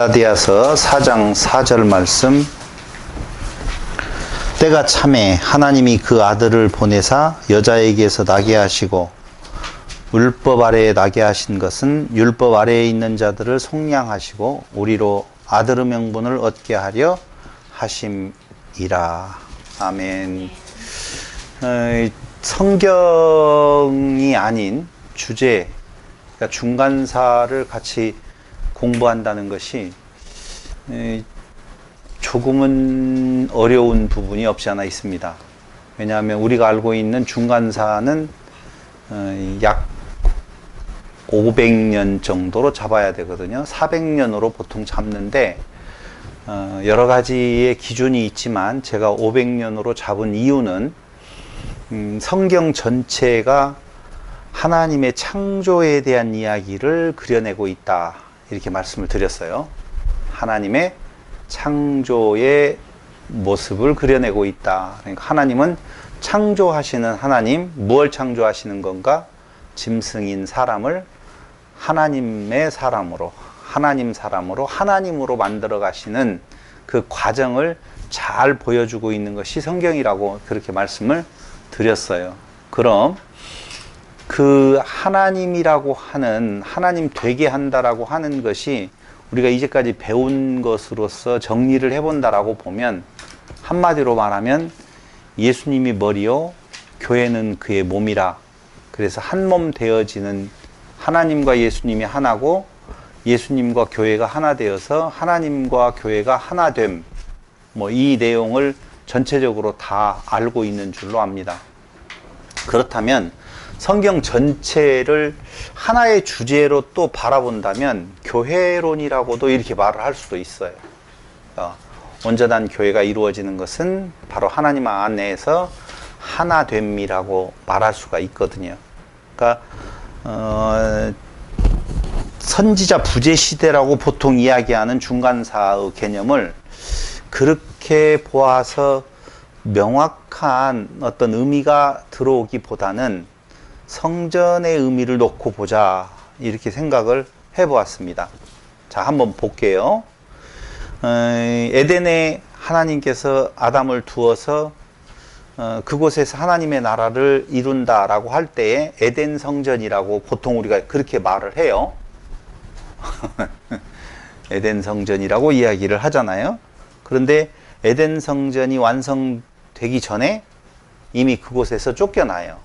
갈라디아서 4장 4절 말씀. 때가 참에 하나님이 그 아들을 보내사 여자에게서 나게 하시고 율법 아래에 나게 하신 것은 율법 아래에 있는 자들을 속량하시고 우리로 아들의 명분을 얻게 하려 하심이라. 아멘. 성경이 아닌 주제, 그러니까 중간사를 같이 공부한다는 것이 조금은 어려운 부분이 없지 않아 있습니다. 왜냐하면 우리가 알고 있는 중간사는 약 500년 정도로 잡아야 되거든요. 400년으로 보통 잡는데 여러 가지의 기준이 있지만 제가 500년으로 잡은 이유는 성경 전체가 하나님의 창조에 대한 이야기를 그려내고 있다, 이렇게 말씀을 드렸어요. 하나님의 창조의 모습을 그려내고 있다. 그러니까 하나님은 창조하시는 하나님, 무엇을 창조하시는 건가? 짐승인 사람을 하나님의 사람으로, 하나님 사람으로, 하나님으로 만들어 가시는 그 과정을 잘 보여주고 있는 것이 성경이라고 그렇게 말씀을 드렸어요. 그럼 그 하나님이라고 하는, 하나님 되게 한다라고 하는 것이 우리가 이제까지 배운 것으로서 정리를 해본다라고 보면, 한마디로 말하면 예수님이 머리요 교회는 그의 몸이라. 그래서 한 몸 되어지는, 하나님과 예수님이 하나고 예수님과 교회가 하나 되어서 하나님과 교회가 하나됨, 이 내용을 전체적으로 다 알고 있는 줄로 압니다. 그렇다면 성경 전체를 하나의 주제로 또 바라본다면 교회론이라고도 이렇게 말을 할 수도 있어요. 온전한 교회가 이루어지는 것은 바로 하나님 안에서 하나됨이라고 말할 수가 있거든요. 그러니까 선지자 부재 시대라고 보통 이야기하는 중간사의 개념을 그렇게 보아서 명확한 어떤 의미가 들어오기보다는 성전의 의미를 놓고 보자, 이렇게 생각을 해보았습니다. 자, 한번 볼게요. 에덴에 하나님께서 아담을 두어서 그곳에서 하나님의 나라를 이룬다라고 할 때에 에덴 성전이라고 보통 우리가 그렇게 말을 해요. 에덴 성전이라고 이야기를 하잖아요. 그런데 에덴 성전이 완성되기 전에 이미 그곳에서 쫓겨나요.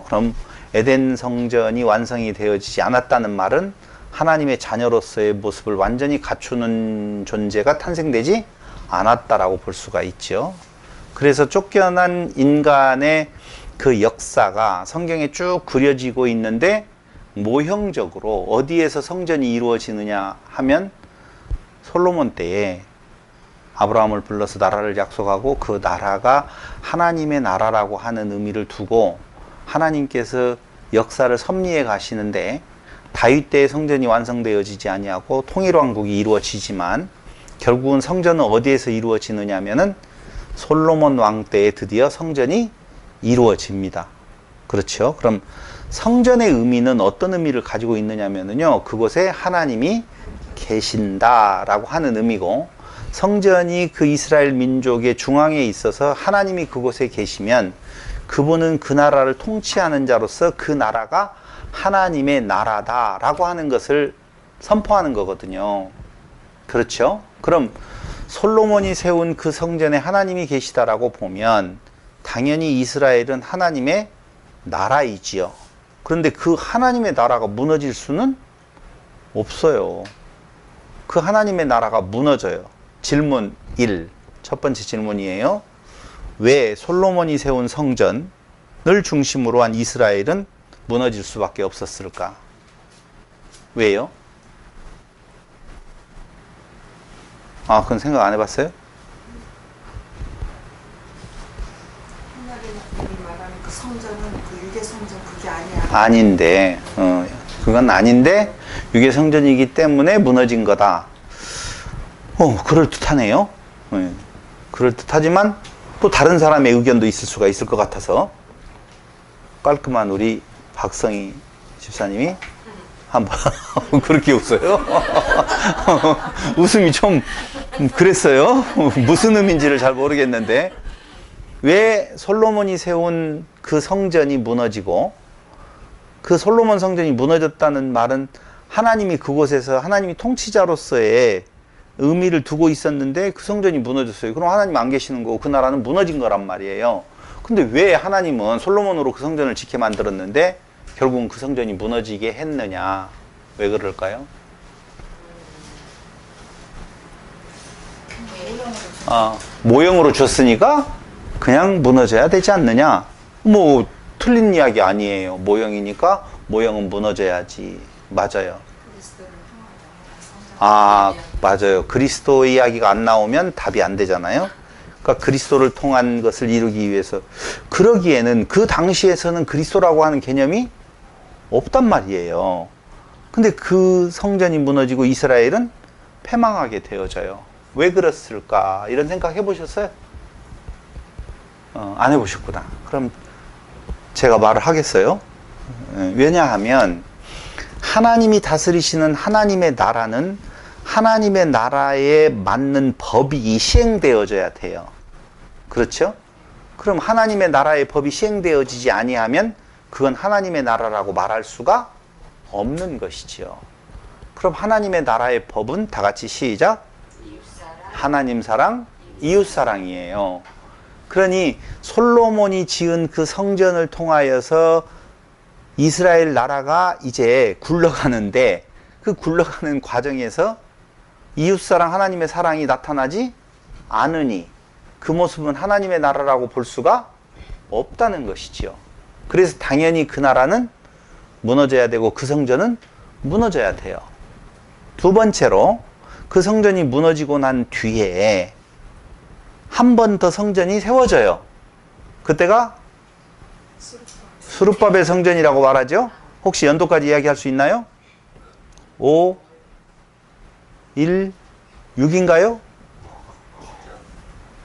그럼 에덴 성전이 완성이 되어지지 않았다는 말은 하나님의 자녀로서의 모습을 완전히 갖추는 존재가 탄생되지 않았다라고 볼 수가 있죠. 그래서 쫓겨난 인간의 그 역사가 성경에 쭉 그려지고 있는데, 모형적으로 어디에서 성전이 이루어지느냐 하면 솔로몬 때에 아브라함을 불러서 나라를 약속하고 그 나라가 하나님의 나라라고 하는 의미를 두고 하나님께서 역사를 섭리해 가시는데, 다윗 때의 성전이 완성되어지지 아니하고 통일왕국이 이루어지지만 결국은 성전은 어디에서 이루어지느냐 하면은 솔로몬 왕 때에 드디어 성전이 이루어집니다. 그렇죠? 그럼 성전의 의미는 어떤 의미를 가지고 있느냐면요, 그곳에 하나님이 계신다라고 하는 의미고, 성전이 그 이스라엘 민족의 중앙에 있어서 하나님이 그곳에 계시면 그분은 그 나라를 통치하는 자로서 그 나라가 하나님의 나라다라고 하는 것을 선포하는 거거든요. 그렇죠? 그럼 솔로몬이 세운 그 성전에 하나님이 계시다라고 보면 당연히 이스라엘은 하나님의 나라이지요. 그런데 그 하나님의 나라가 무너질 수는 없어요. 그 하나님의 나라가 무너져요. 질문 1, 첫 번째 질문이에요. 왜 솔로몬이 세운 성전을 중심으로 한 이스라엘은 무너질 수밖에 없었을까? 왜요? 그건 생각 안 해봤어요? 옛날에는 우리 말하는 그 성전은 그 유대 성전 그게 아니야. 아닌데, 그건 아닌데 유대 성전이기 때문에 무너진 거다. 그럴듯하네요. 그럴듯하지만 또 다른 사람의 의견도 있을 수가 있을 것 같아서 깔끔한 우리 박성희 집사님이 한번 그렇게 웃어요? 웃음이 좀 그랬어요? 무슨 의미인지를 잘 모르겠는데 왜 솔로몬이 세운 그 성전이 무너지고 그 솔로몬 성전이 무너졌다는 말은 하나님이 그곳에서 하나님이 통치자로서의 의미를 두고 있었는데 그 성전이 무너졌어요. 그럼 하나님 안 계시는 거고 그 나라는 무너진 거란 말이에요. 근데 왜 하나님은 솔로몬으로 그 성전을 짓게 만들었는데 결국은 그 성전이 무너지게 했느냐? 왜 그럴까요? 모형으로 줬으니까 그냥 무너져야 되지 않느냐? 뭐 틀린 이야기 아니에요. 모형이니까 모형은 무너져야지. 맞아요. 맞아요. 그리스도 이야기가 안 나오면 답이 안 되잖아요. 그러니까 그리스도를 통한 것을 이루기 위해서 그러기에는 그 당시에서는 그리스도라고 하는 개념이 없단 말이에요. 근데 그 성전이 무너지고 이스라엘은 패망하게 되어져요. 왜 그랬을까? 이런 생각 해보셨어요? 안 해보셨구나. 그럼 제가 말을 하겠어요. 왜냐하면 하나님이 다스리시는 하나님의 나라는 하나님의 나라에 맞는 법이 시행되어져야 돼요. 그렇죠? 그럼 하나님의 나라의 법이 시행되어지지 아니하면 그건 하나님의 나라라고 말할 수가 없는 것이지요. 그럼 하나님의 나라의 법은 다 같이 시작. 하나님 사랑, 이웃 사랑이에요. 그러니 솔로몬이 지은 그 성전을 통하여서 이스라엘 나라가 이제 굴러가는데 그 굴러가는 과정에서 이웃사랑 하나님의 사랑이 나타나지 않으니 그 모습은 하나님의 나라라고 볼 수가 없다는 것이지요. 그래서 당연히 그 나라는 무너져야 되고 그 성전은 무너져야 돼요. 두 번째로 그 성전이 무너지고 난 뒤에 한 번 더 성전이 세워져요. 그때가 수룹바벨 성전이라고 말하죠. 혹시 연도까지 이야기할 수 있나요? 5, 1, 6인가요?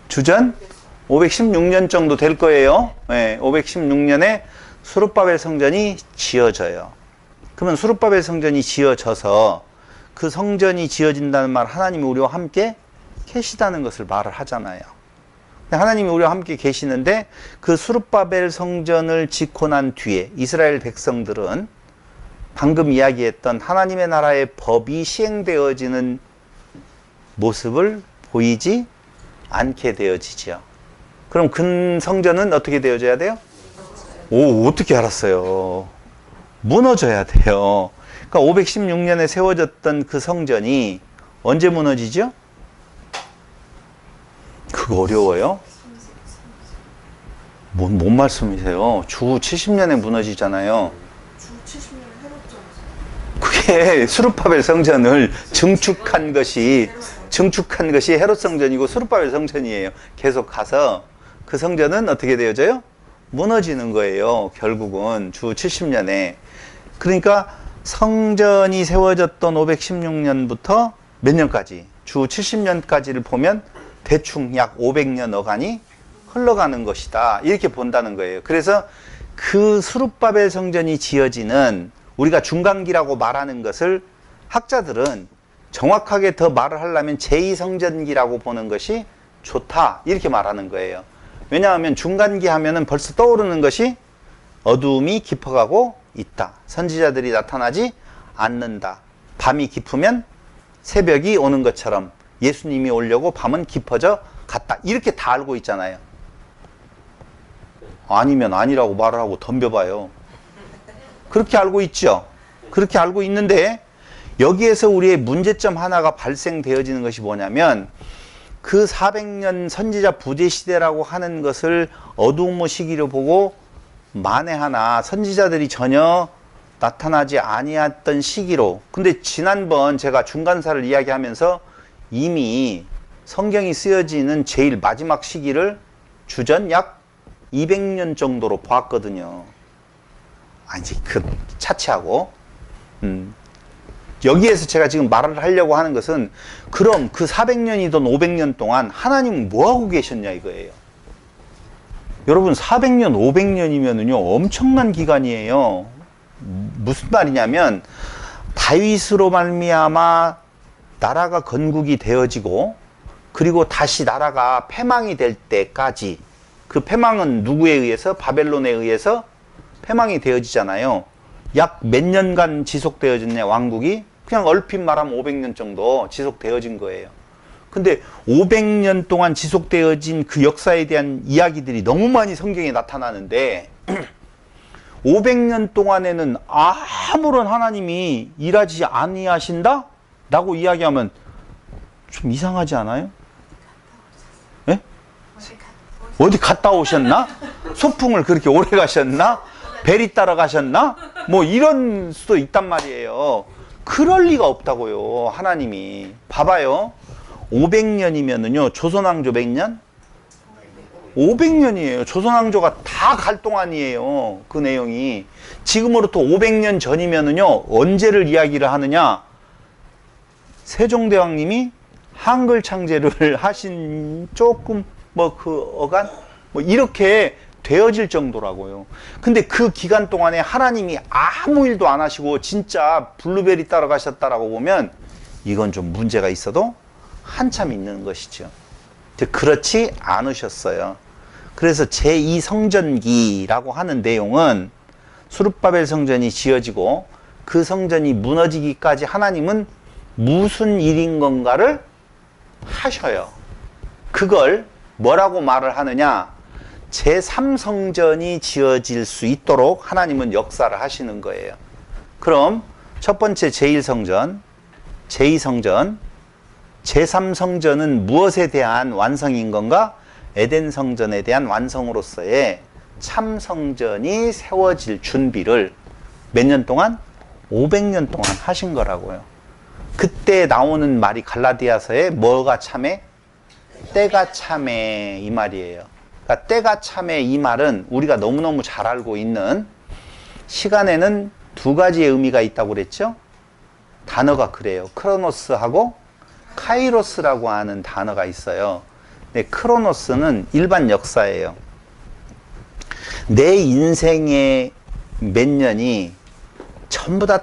주전 516년 정도 될 거예요. 네, 516년에 수룹바벨 성전이 지어져요. 그러면 수룹바벨 성전이 지어져서 그 성전이 지어진다는 말, 하나님이 우리와 함께 계시다는 것을 말을 하잖아요. 하나님이 우리와 함께 계시는데 그 수룹바벨 성전을 짓고 난 뒤에 이스라엘 백성들은 방금 이야기했던 하나님의 나라의 법이 시행되어지는 모습을 보이지 않게 되어지죠. 그럼 그 성전은 어떻게 되어져야 돼요? 어떻게 알았어요? 무너져야 돼요. 그러니까 516년에 세워졌던 그 성전이 언제 무너지죠? 그거 어려워요? 뭔 말씀이세요? 주 70년에 무너지잖아요. 주 70년 헤롯전에서. 그게 수룹바벨 성전을 증축한 것이 헤롯 성전이고 수룹바벨 성전이에요. 계속 가서 그 성전은 어떻게 되어져요? 무너지는 거예요. 결국은 주 70년에. 그러니까 성전이 세워졌던 516년부터 몇 년까지? 주 70년까지를 보면 대충 약 500년 어간이 흘러가는 것이다. 이렇게 본다는 거예요. 그래서 그 수룹바벨 성전이 지어지는 우리가 중간기라고 말하는 것을 학자들은 정확하게 더 말을 하려면 제2성전기라고 보는 것이 좋다. 이렇게 말하는 거예요. 왜냐하면 중간기 하면은 벌써 떠오르는 것이 어두움이 깊어가고 있다. 선지자들이 나타나지 않는다. 밤이 깊으면 새벽이 오는 것처럼 예수님이 오려고 밤은 깊어져 갔다. 이렇게 다 알고 있잖아요. 아니면 아니라고 말을 하고 덤벼봐요. 그렇게 알고 있죠. 그렇게 알고 있는데 여기에서 우리의 문제점 하나가 발생되어지는 것이 뭐냐면 그 400년 선지자 부재 시대라고 하는 것을 어두운 시기로 보고 만에 하나 선지자들이 전혀 나타나지 아니했던 시기로. 근데 지난번 제가 중간사를 이야기하면서 이미 성경이 쓰여지는 제일 마지막 시기를 주전 약 200년 정도로 보았거든요. 이제 그 차치하고 여기에서 제가 지금 말을 하려고 하는 것은 그럼 그 400년이든 500년 동안 하나님은 뭐하고 계셨냐 이거예요. 여러분 400년 500년이면은요 엄청난 기간이에요. 무슨 말이냐면 다윗으로 말미암아 나라가 건국이 되어지고 그리고 다시 나라가 패망이 될 때까지, 그 패망은 누구에 의해서? 바벨론에 의해서 패망이 되어지잖아요. 약 몇 년간 지속되어졌냐, 왕국이? 그냥 얼핏 말하면 500년 정도 지속되어진 거예요. 근데 500년 동안 지속되어진 그 역사에 대한 이야기들이 너무 많이 성경에 나타나는데 500년 동안에는 아무런 하나님이 일하지 아니하신다? 라고 이야기하면 좀 이상하지 않아요? 예? 어디 갔다 오셨나? 소풍을 그렇게 오래 가셨나? 베리 따라 가셨나? 뭐 이런 수도 있단 말이에요. 그럴 리가 없다고요. 하나님이. 봐봐요. 500년이면은요, 조선왕조 몇 년? 500년이에요. 조선왕조가 다 갈 동안이에요. 그 내용이. 지금으로부터 500년 전이면은요, 언제를 이야기를 하느냐? 세종대왕님이 한글 창제를 하신 조금 그 어간? 뭐 이렇게 되어질 정도라고요. 근데 그 기간 동안에 하나님이 아무 일도 안 하시고 진짜 블루베리 따라 가셨다라고 보면 이건 좀 문제가 있어도 한참 있는 것이죠. 그렇지 않으셨어요. 그래서 제2성전기라고 하는 내용은 수룹바벨 성전이 지어지고 그 성전이 무너지기까지 하나님은 무슨 일인 건가를 하셔요. 그걸 뭐라고 말을 하느냐? 제3성전이 지어질 수 있도록 하나님은 역사를 하시는 거예요. 그럼 첫 번째 제1성전, 제2성전, 제3성전은 무엇에 대한 완성인 건가? 에덴 성전에 대한 완성으로서의 참성전이 세워질 준비를 몇 년 동안? 500년 동안 하신 거라고요. 그때 나오는 말이 갈라디아서에 뭐가 참해? 때가 참해, 이 말이에요. 그러니까 때가 참해, 이 말은 우리가 너무너무 잘 알고 있는, 시간에는 두 가지의 의미가 있다고 그랬죠? 단어가 그래요. 크로노스하고 카이로스라고 하는 단어가 있어요. 근데 크로노스는 일반 역사예요. 내 인생의 몇 년이 전부 다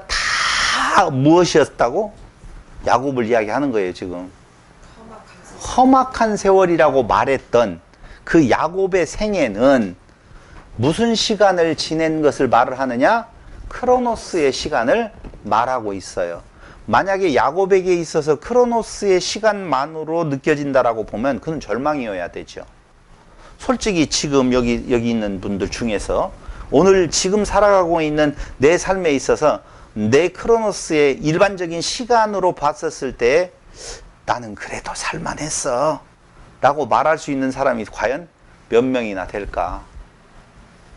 무엇이었다고? 야곱을 이야기하는 거예요, 지금. 험악한 세월이라고 말했던 그 야곱의 생애는 무슨 시간을 지낸 것을 말을 하느냐? 크로노스의 시간을 말하고 있어요. 만약에 야곱에게 있어서 크로노스의 시간만으로 느껴진다라고 보면 그는 절망이어야 되죠. 솔직히 지금 여기 있는 분들 중에서 오늘 지금 살아가고 있는 내 삶에 있어서 내 크로노스의 일반적인 시간으로 봤었을 때 나는 그래도 살만했어 라고 말할 수 있는 사람이 과연 몇 명이나 될까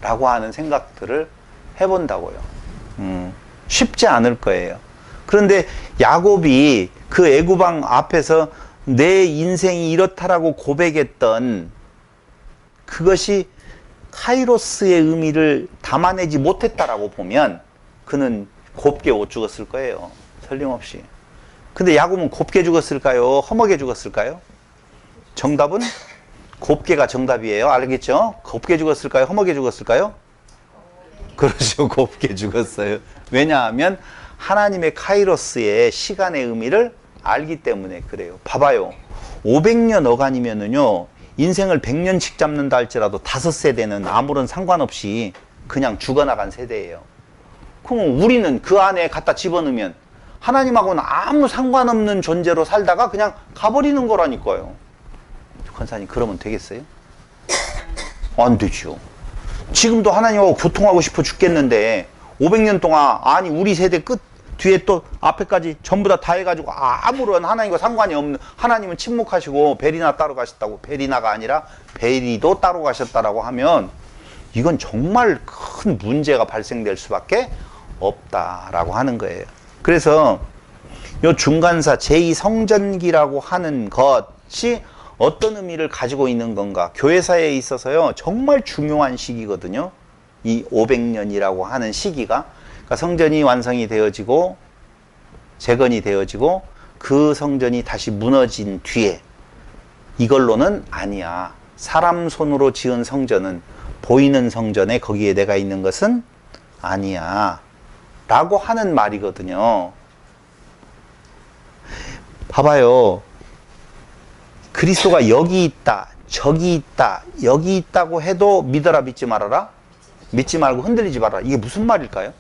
라고 하는 생각들을 해본다고요. 쉽지 않을 거예요. 그런데 야곱이 그 애굽왕 앞에서 내 인생이 이렇다라고 고백했던 그것이 카이로스의 의미를 담아내지 못했다라고 보면 그는 곱게 못 죽었을 거예요. 설림없이. 근데 야곱은 곱게 죽었을까요? 험하게 죽었을까요? 정답은 곱게가 정답이에요. 알겠죠? 곱게 죽었을까요? 험하게 죽었을까요? 그렇죠. 곱게 죽었어요. 왜냐하면 하나님의 카이로스의 시간의 의미를 알기 때문에 그래요. 봐봐요. 500년 어간이면은요, 인생을 100년씩 잡는다 할지라도 5세대는 아무런 상관없이 그냥 죽어나간 세대예요. 그럼 우리는 그 안에 갖다 집어넣으면 하나님하고는 아무 상관없는 존재로 살다가 그냥 가버리는 거라니까요. 권사님, 그러면 되겠어요? 안 되죠. 지금도 하나님하고 교통하고 싶어 죽겠는데 500년 동안, 아니 우리 세대 끝 뒤에 또 앞에까지 전부 다 해가지고 아무런 하나님과 상관이 없는, 하나님은 침묵하시고 베리나 따로 가셨다고, 베리나가 아니라 베리도 따로 가셨다라고 하면 이건 정말 큰 문제가 발생될 수밖에 없다라고 하는 거예요. 그래서 요 중간사 제2성전기라고 하는 것이 어떤 의미를 가지고 있는 건가? 교회사에 있어서요, 정말 중요한 시기거든요. 이 500년이라고 하는 시기가. 그러니까 성전이 완성이 되어지고 재건이 되어지고 그 성전이 다시 무너진 뒤에 이걸로는 아니야. 사람 손으로 지은 성전은, 보이는 성전에 거기에 내가 있는 것은 아니야 라고 하는 말이거든요. 봐봐요. 그리스도가 여기 있다, 저기 있다, 여기 있다고 해도 믿어라, 믿지 말아라? 믿지 말고 흔들리지 말아라. 이게 무슨 말일까요?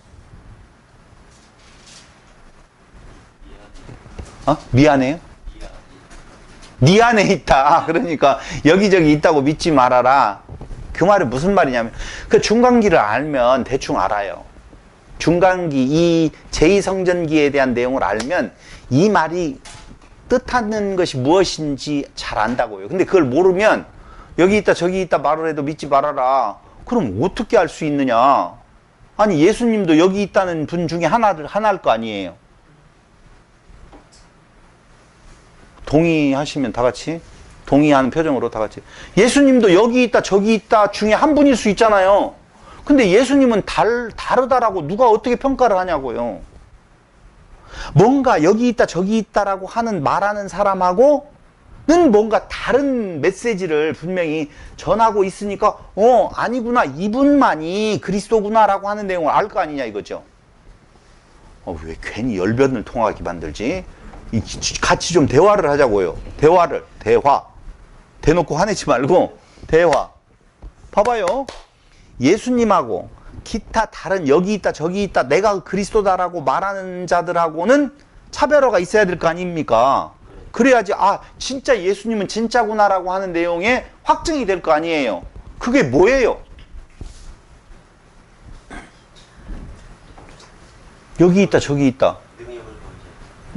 미안해요? 네 안에 있다. 그러니까 여기저기 있다고 믿지 말아라. 그 말이 무슨 말이냐면 그 중간기를 알면 대충 알아요. 중간기, 이 제2성전기에 대한 내용을 알면 이 말이 뜻하는 것이 무엇인지 잘 안다고요. 근데 그걸 모르면 여기 있다 저기 있다 말을 해도 믿지 말아라. 그럼 어떻게 알 수 있느냐? 아니 예수님도 여기 있다는 분 중에 하나일 거 아니에요. 동의하시면 다 같이, 동의하는 표정으로 다 같이. 예수님도 여기 있다 저기 있다 중에 한 분일 수 있잖아요. 근데 예수님은 다르다라고 누가 어떻게 평가를 하냐고요. 뭔가 여기 있다 저기 있다라고 말하는 사람하고는 뭔가 다른 메시지를 분명히 전하고 있으니까 아니구나, 이분만이 그리스도구나라고 하는 내용을 알 거 아니냐 이거죠. 왜 괜히 열변을 통하게 만들지? 같이 좀 대화를 하자고요. 대화. 대놓고 화내지 말고 대화. 봐봐요. 예수님하고 기타 다른 여기 있다 저기 있다 내가 그리스도다라고 말하는 자들하고는 차별화가 있어야 될 거 아닙니까? 그래야지 진짜 예수님은 진짜구나라고 하는 내용에 확증이 될 거 아니에요. 그게 뭐예요? 여기 있다 저기 있다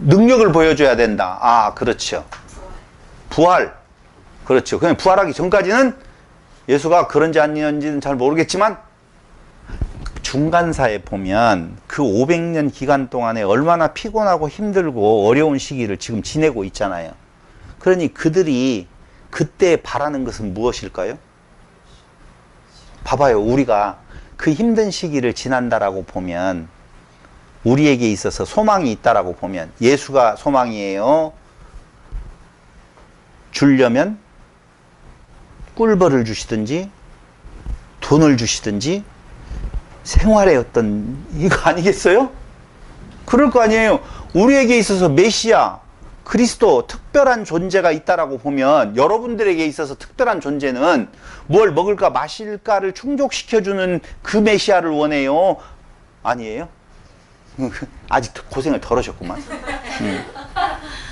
능력을 보여줘야 된다. 그렇죠. 부활. 그렇죠. 그냥 부활하기 전까지는 예수가 그런지 아닌지는 잘 모르겠지만 중간사에 보면 그 500년 기간 동안에 얼마나 피곤하고 힘들고 어려운 시기를 지금 지내고 있잖아요. 그러니 그들이 그때 바라는 것은 무엇일까요? 봐봐요. 우리가 그 힘든 시기를 지난다라고 보면 우리에게 있어서 소망이 있다라고 보면 예수가 소망이에요. 주려면 꿀벌을 주시든지 돈을 주시든지 생활의 어떤 이거 아니겠어요? 그럴 거 아니에요. 우리에게 있어서 메시아, 그리스도 특별한 존재가 있다라고 보면 여러분들에게 있어서 특별한 존재는 뭘 먹을까 마실까를 충족시켜주는 그 메시아를 원해요. 아니에요? 아직 고생을 덜 하셨구만.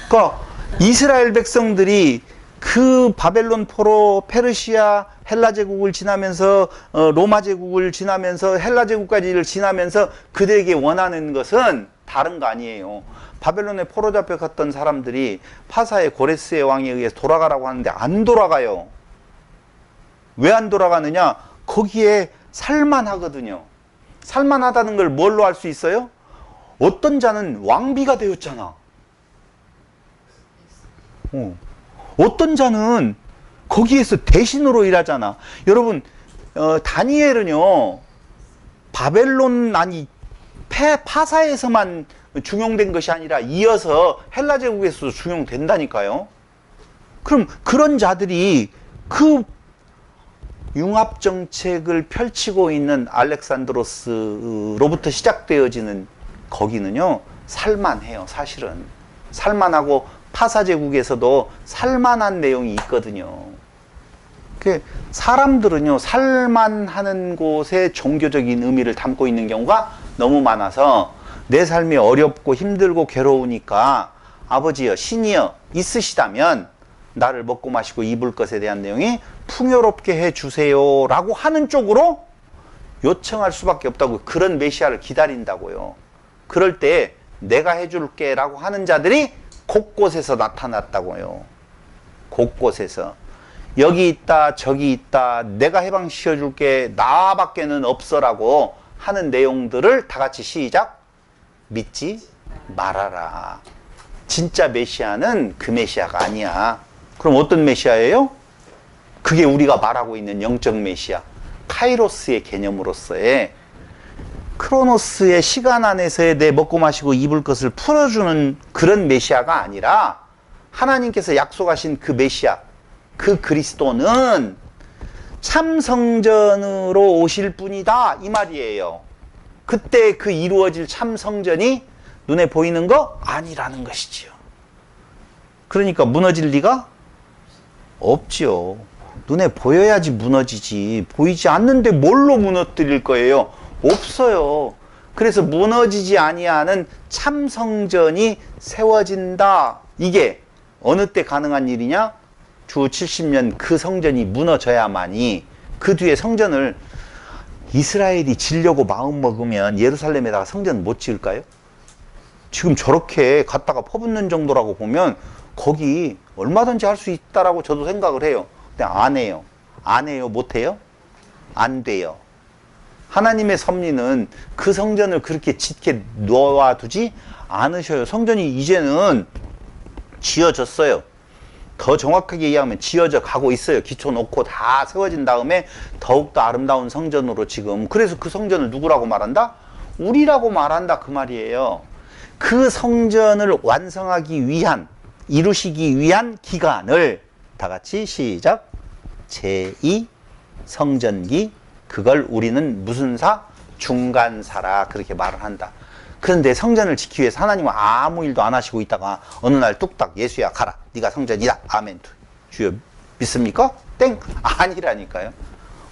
그러니까 이스라엘 백성들이 그 바벨론 포로 페르시아 헬라 제국을 지나면서 로마 제국을 지나면서 헬라 제국까지를 지나면서 그들에게 원하는 것은 다른 거 아니에요. 바벨론에 포로 잡혀갔던 사람들이 파사의 고레스의 왕에 의해서 돌아가라고 하는데 안 돌아가요. 왜 안 돌아가느냐? 거기에 살만하거든요. 살만하다는 걸 뭘로 알 수 있어요? 어떤 자는 왕비가 되었잖아. 어떤 자는 거기에서 대신으로 일하잖아. 여러분, 다니엘은요, 바벨론, 파사에서만 중용된 것이 아니라 이어서 헬라 제국에서도 중용된다니까요. 그럼 그런 자들이 그 융합 정책을 펼치고 있는 알렉산드로스로부터 시작되어지는 거기는요, 살만해요, 사실은. 살만하고 파사 제국에서도 살만한 내용이 있거든요. 사람들은요, 살만하는 곳에 종교적인 의미를 담고 있는 경우가 너무 많아서 내 삶이 어렵고 힘들고 괴로우니까 아버지여, 신이여 있으시다면 나를 먹고 마시고 입을 것에 대한 내용이 풍요롭게 해주세요 라고 하는 쪽으로 요청할 수밖에 없다고. 그런 메시아를 기다린다고요. 그럴 때 내가 해줄게 라고 하는 자들이 곳곳에서 나타났다고요. 곳곳에서. 여기 있다 저기 있다 내가 해방시켜줄게 나밖에는 없어라고 하는 내용들을 다 같이 시작. 믿지 말아라. 진짜 메시아는 그 메시아가 아니야. 그럼 어떤 메시아예요? 그게 우리가 말하고 있는 영적 메시아, 카이로스의 개념으로서의 크로노스의 시간 안에서의 내 먹고 마시고 입을 것을 풀어주는 그런 메시아가 아니라 하나님께서 약속하신 그 메시아, 그 그리스도는 참성전으로 오실 분이다 이 말이에요. 그때 그 이루어질 참성전이 눈에 보이는 거 아니라는 것이지요. 그러니까 무너질 리가 없지요. 눈에 보여야지 무너지지. 보이지 않는데 뭘로 무너뜨릴 거예요? 없어요. 그래서 무너지지 아니하는 참 성전이 세워진다. 이게 어느 때 가능한 일이냐? 주 70년 그 성전이 무너져야만이 그 뒤에 성전을 이스라엘이 지려고 마음먹으면 예루살렘에다가 성전 못 지을까요? 지금 저렇게 갖다가 퍼붓는 정도라고 보면 거기 얼마든지 할 수 있다라고 저도 생각을 해요. 근데 안 해요. 안 해요? 못 해요? 안 돼요. 하나님의 섭리는 그 성전을 그렇게 짓게 놓아두지 않으셔요. 성전이 이제는 지어졌어요. 더 정확하게 이해하면 지어져 가고 있어요. 기초 놓고 다 세워진 다음에 더욱더 아름다운 성전으로 지금. 그래서 그 성전을 누구라고 말한다? 우리라고 말한다 그 말이에요. 그 성전을 완성하기 위한, 이루시기 위한 기간을 다 같이 시작. 제2 성전기. 그걸 우리는 무슨 사? 중간사라 그렇게 말을 한다. 그런데 성전을 지키기 위해서 하나님은 아무 일도 안 하시고 있다가 어느 날 뚝딱 예수야 가라. 네가 성전이다. 아멘. 주여 믿습니까? 땡. 아니라니까요.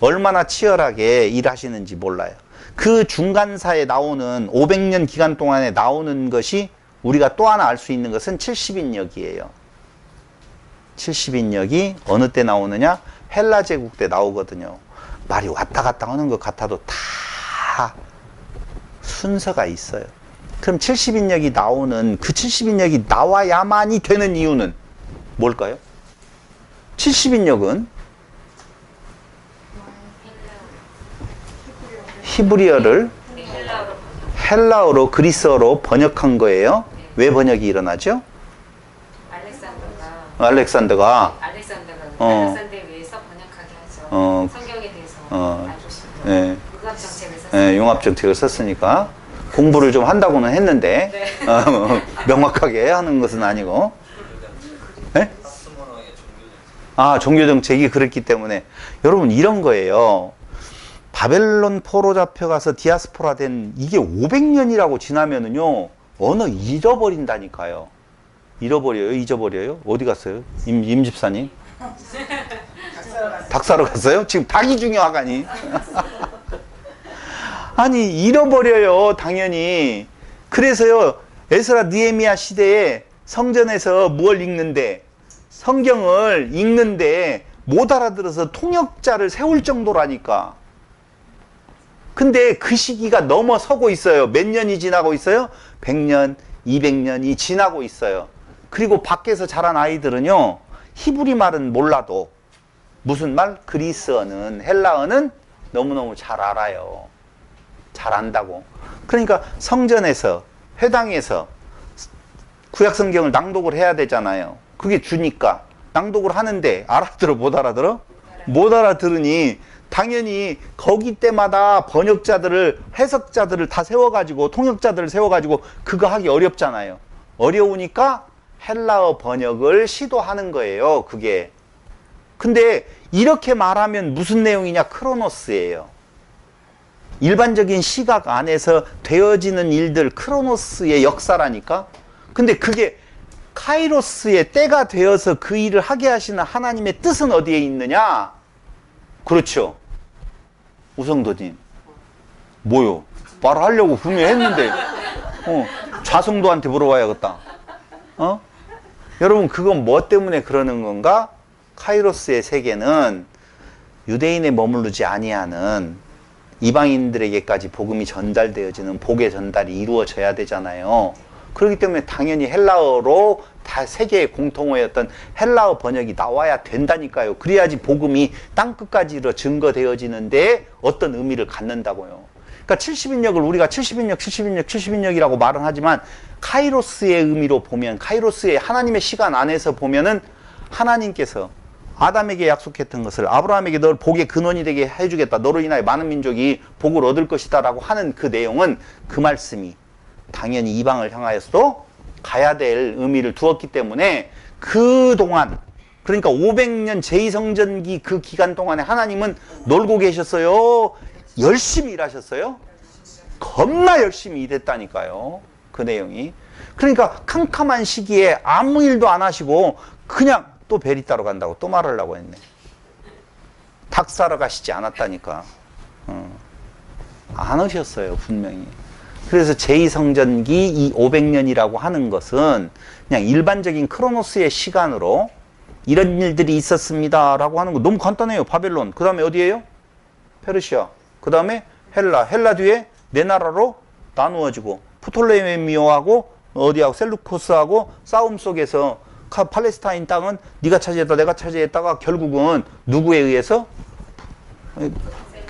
얼마나 치열하게 일하시는지 몰라요. 그 중간사에 나오는 500년 기간 동안에 나오는 것이 우리가 또 하나 알 수 있는 것은 70인역이에요. 70인역이 어느 때 나오느냐? 헬라 제국 때 나오거든요. 말이 왔다 갔다 하는 것 같아도 다 순서가 있어요. 그럼 70인역이 나오는 그 70인역이 나와야만이 되는 이유는 뭘까요? 70인역은 히브리어를 헬라어로 그리스어로 번역한 거예요. 왜 번역이 일어나죠? 알렉산더가 알렉산더에 의해서 번역하게 하죠. 성경에 대해서 알고 싶어요. 네. 융합정책을 썼어요. 네, 융합정책을 썼으니까 공부를 좀 한다고는 했는데 네. 명확하게 하는 것은 아니고. 네? 종교정책이 그랬기 때문에 여러분 이런 거예요. 바벨론 포로 잡혀가서 디아스포라 된 이게 500년이라고 지나면은요 언어 잃어버린다니까요. 잊어버려요? 어디 갔어요? 임 집사님? 닭 사러 갔어요? 지금 닭이 중요하가니? 아니 잃어버려요 당연히. 그래서요 에스라 느헤미야 시대에 성전에서 무엇을 읽는데 성경을 읽는데 못 알아들어서 통역자를 세울 정도라니까. 근데 그 시기가 넘어서고 있어요. 몇 년이 지나고 있어요? 100년, 200년이 지나고 있어요. 그리고 밖에서 자란 아이들은요 히브리 말은 몰라도 무슨 말? 그리스어는, 헬라어는 너무너무 잘 알아요. 잘 안다고. 그러니까 성전에서, 회당에서 구약성경을 낭독을 해야 되잖아요. 그게 주니까 낭독을 하는데 알아들어 못 알아들어? 못 알아들으니 당연히 거기 때마다 번역자들을, 해석자들을 다 세워가지고 통역자들을 세워가지고 그거 하기 어렵잖아요. 어려우니까 헬라어 번역을 시도하는 거예요. 그게. 근데 이렇게 말하면 무슨 내용이냐? 크로노스예요. 일반적인 시각 안에서 되어지는 일들, 크로노스의 역사라니까. 근데 그게 카이로스의 때가 되어서 그 일을 하게 하시는 하나님의 뜻은 어디에 있느냐? 그렇죠. 우성도님. 뭐요? 말하려고 분명히 했는데 좌성도한테 물어봐야겠다. 여러분 그건 뭐 때문에 그러는 건가? 카이로스의 세계는 유대인에 머무르지 아니하는 이방인들에게까지 복음이 전달되어지는 복의 전달이 이루어져야 되잖아요. 그렇기 때문에 당연히 헬라어로 다 세계의 공통어였던 헬라어 번역이 나와야 된다니까요. 그래야지 복음이 땅끝까지 증거되어지는데 어떤 의미를 갖는다고요. 그러니까 70인역을 우리가 70인역이라고 말은 하지만 카이로스의 의미로 보면, 카이로스의 하나님의 시간 안에서 보면은 하나님께서 아담에게 약속했던 것을 아브라함에게 널 복의 근원이 되게 해주겠다. 너로 인하여 많은 민족이 복을 얻을 것이다 라고 하는 그 내용은 그 말씀이 당연히 이방을 향하여서도 가야 될 의미를 두었기 때문에 그동안, 그러니까 500년 제2성전기 그 기간 동안에 하나님은 놀고 계셨어요? 열심히 일하셨어요? 겁나 열심히 일했다니까요. 그 내용이. 그러니까 캄캄한 시기에 아무 일도 안 하시고 그냥 또 베리 따러 간다고 또 말하려고 했네. 닭 사러 가시지 않았다니까. 안 오셨어요, 분명히. 그래서 제2성전기 이 500년이라고 하는 것은 그냥 일반적인 크로노스의 시간으로 이런 일들이 있었습니다라고 하는 거 너무 간단해요. 바벨론. 그 다음에 어디예요? 페르시아. 그 다음에 헬라. 헬라 뒤에 네 나라로 나누어지고 프톨레미오하고 어디하고 셀루코스하고 싸움 속에서 팔레스타인 땅은 네가 차지했다 내가 차지했다가 결국은 누구에 의해서?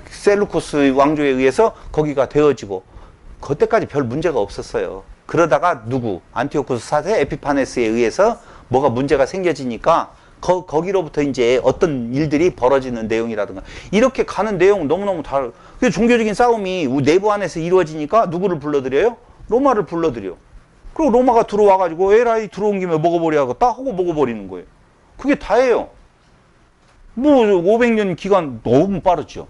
셀루코스 왕조에 의해서 거기가 되어지고 그때까지 별 문제가 없었어요. 그러다가 누구? 안티오쿠스 4세 에피파네스에 의해서 뭐가 문제가 생겨지니까 거기로부터 이제 어떤 일들이 벌어지는 내용이라든가 이렇게 가는 내용 너무너무 다르. 종교적인 싸움이 내부 안에서 이루어지니까 누구를 불러들여요? 로마를 불러들여. 그리고 로마가 들어와가지고 에라이 들어온 김에 먹어버려 하고 딱 하고 먹어버리는 거예요. 그게 다예요. 뭐 500년 기간 너무 빠르죠.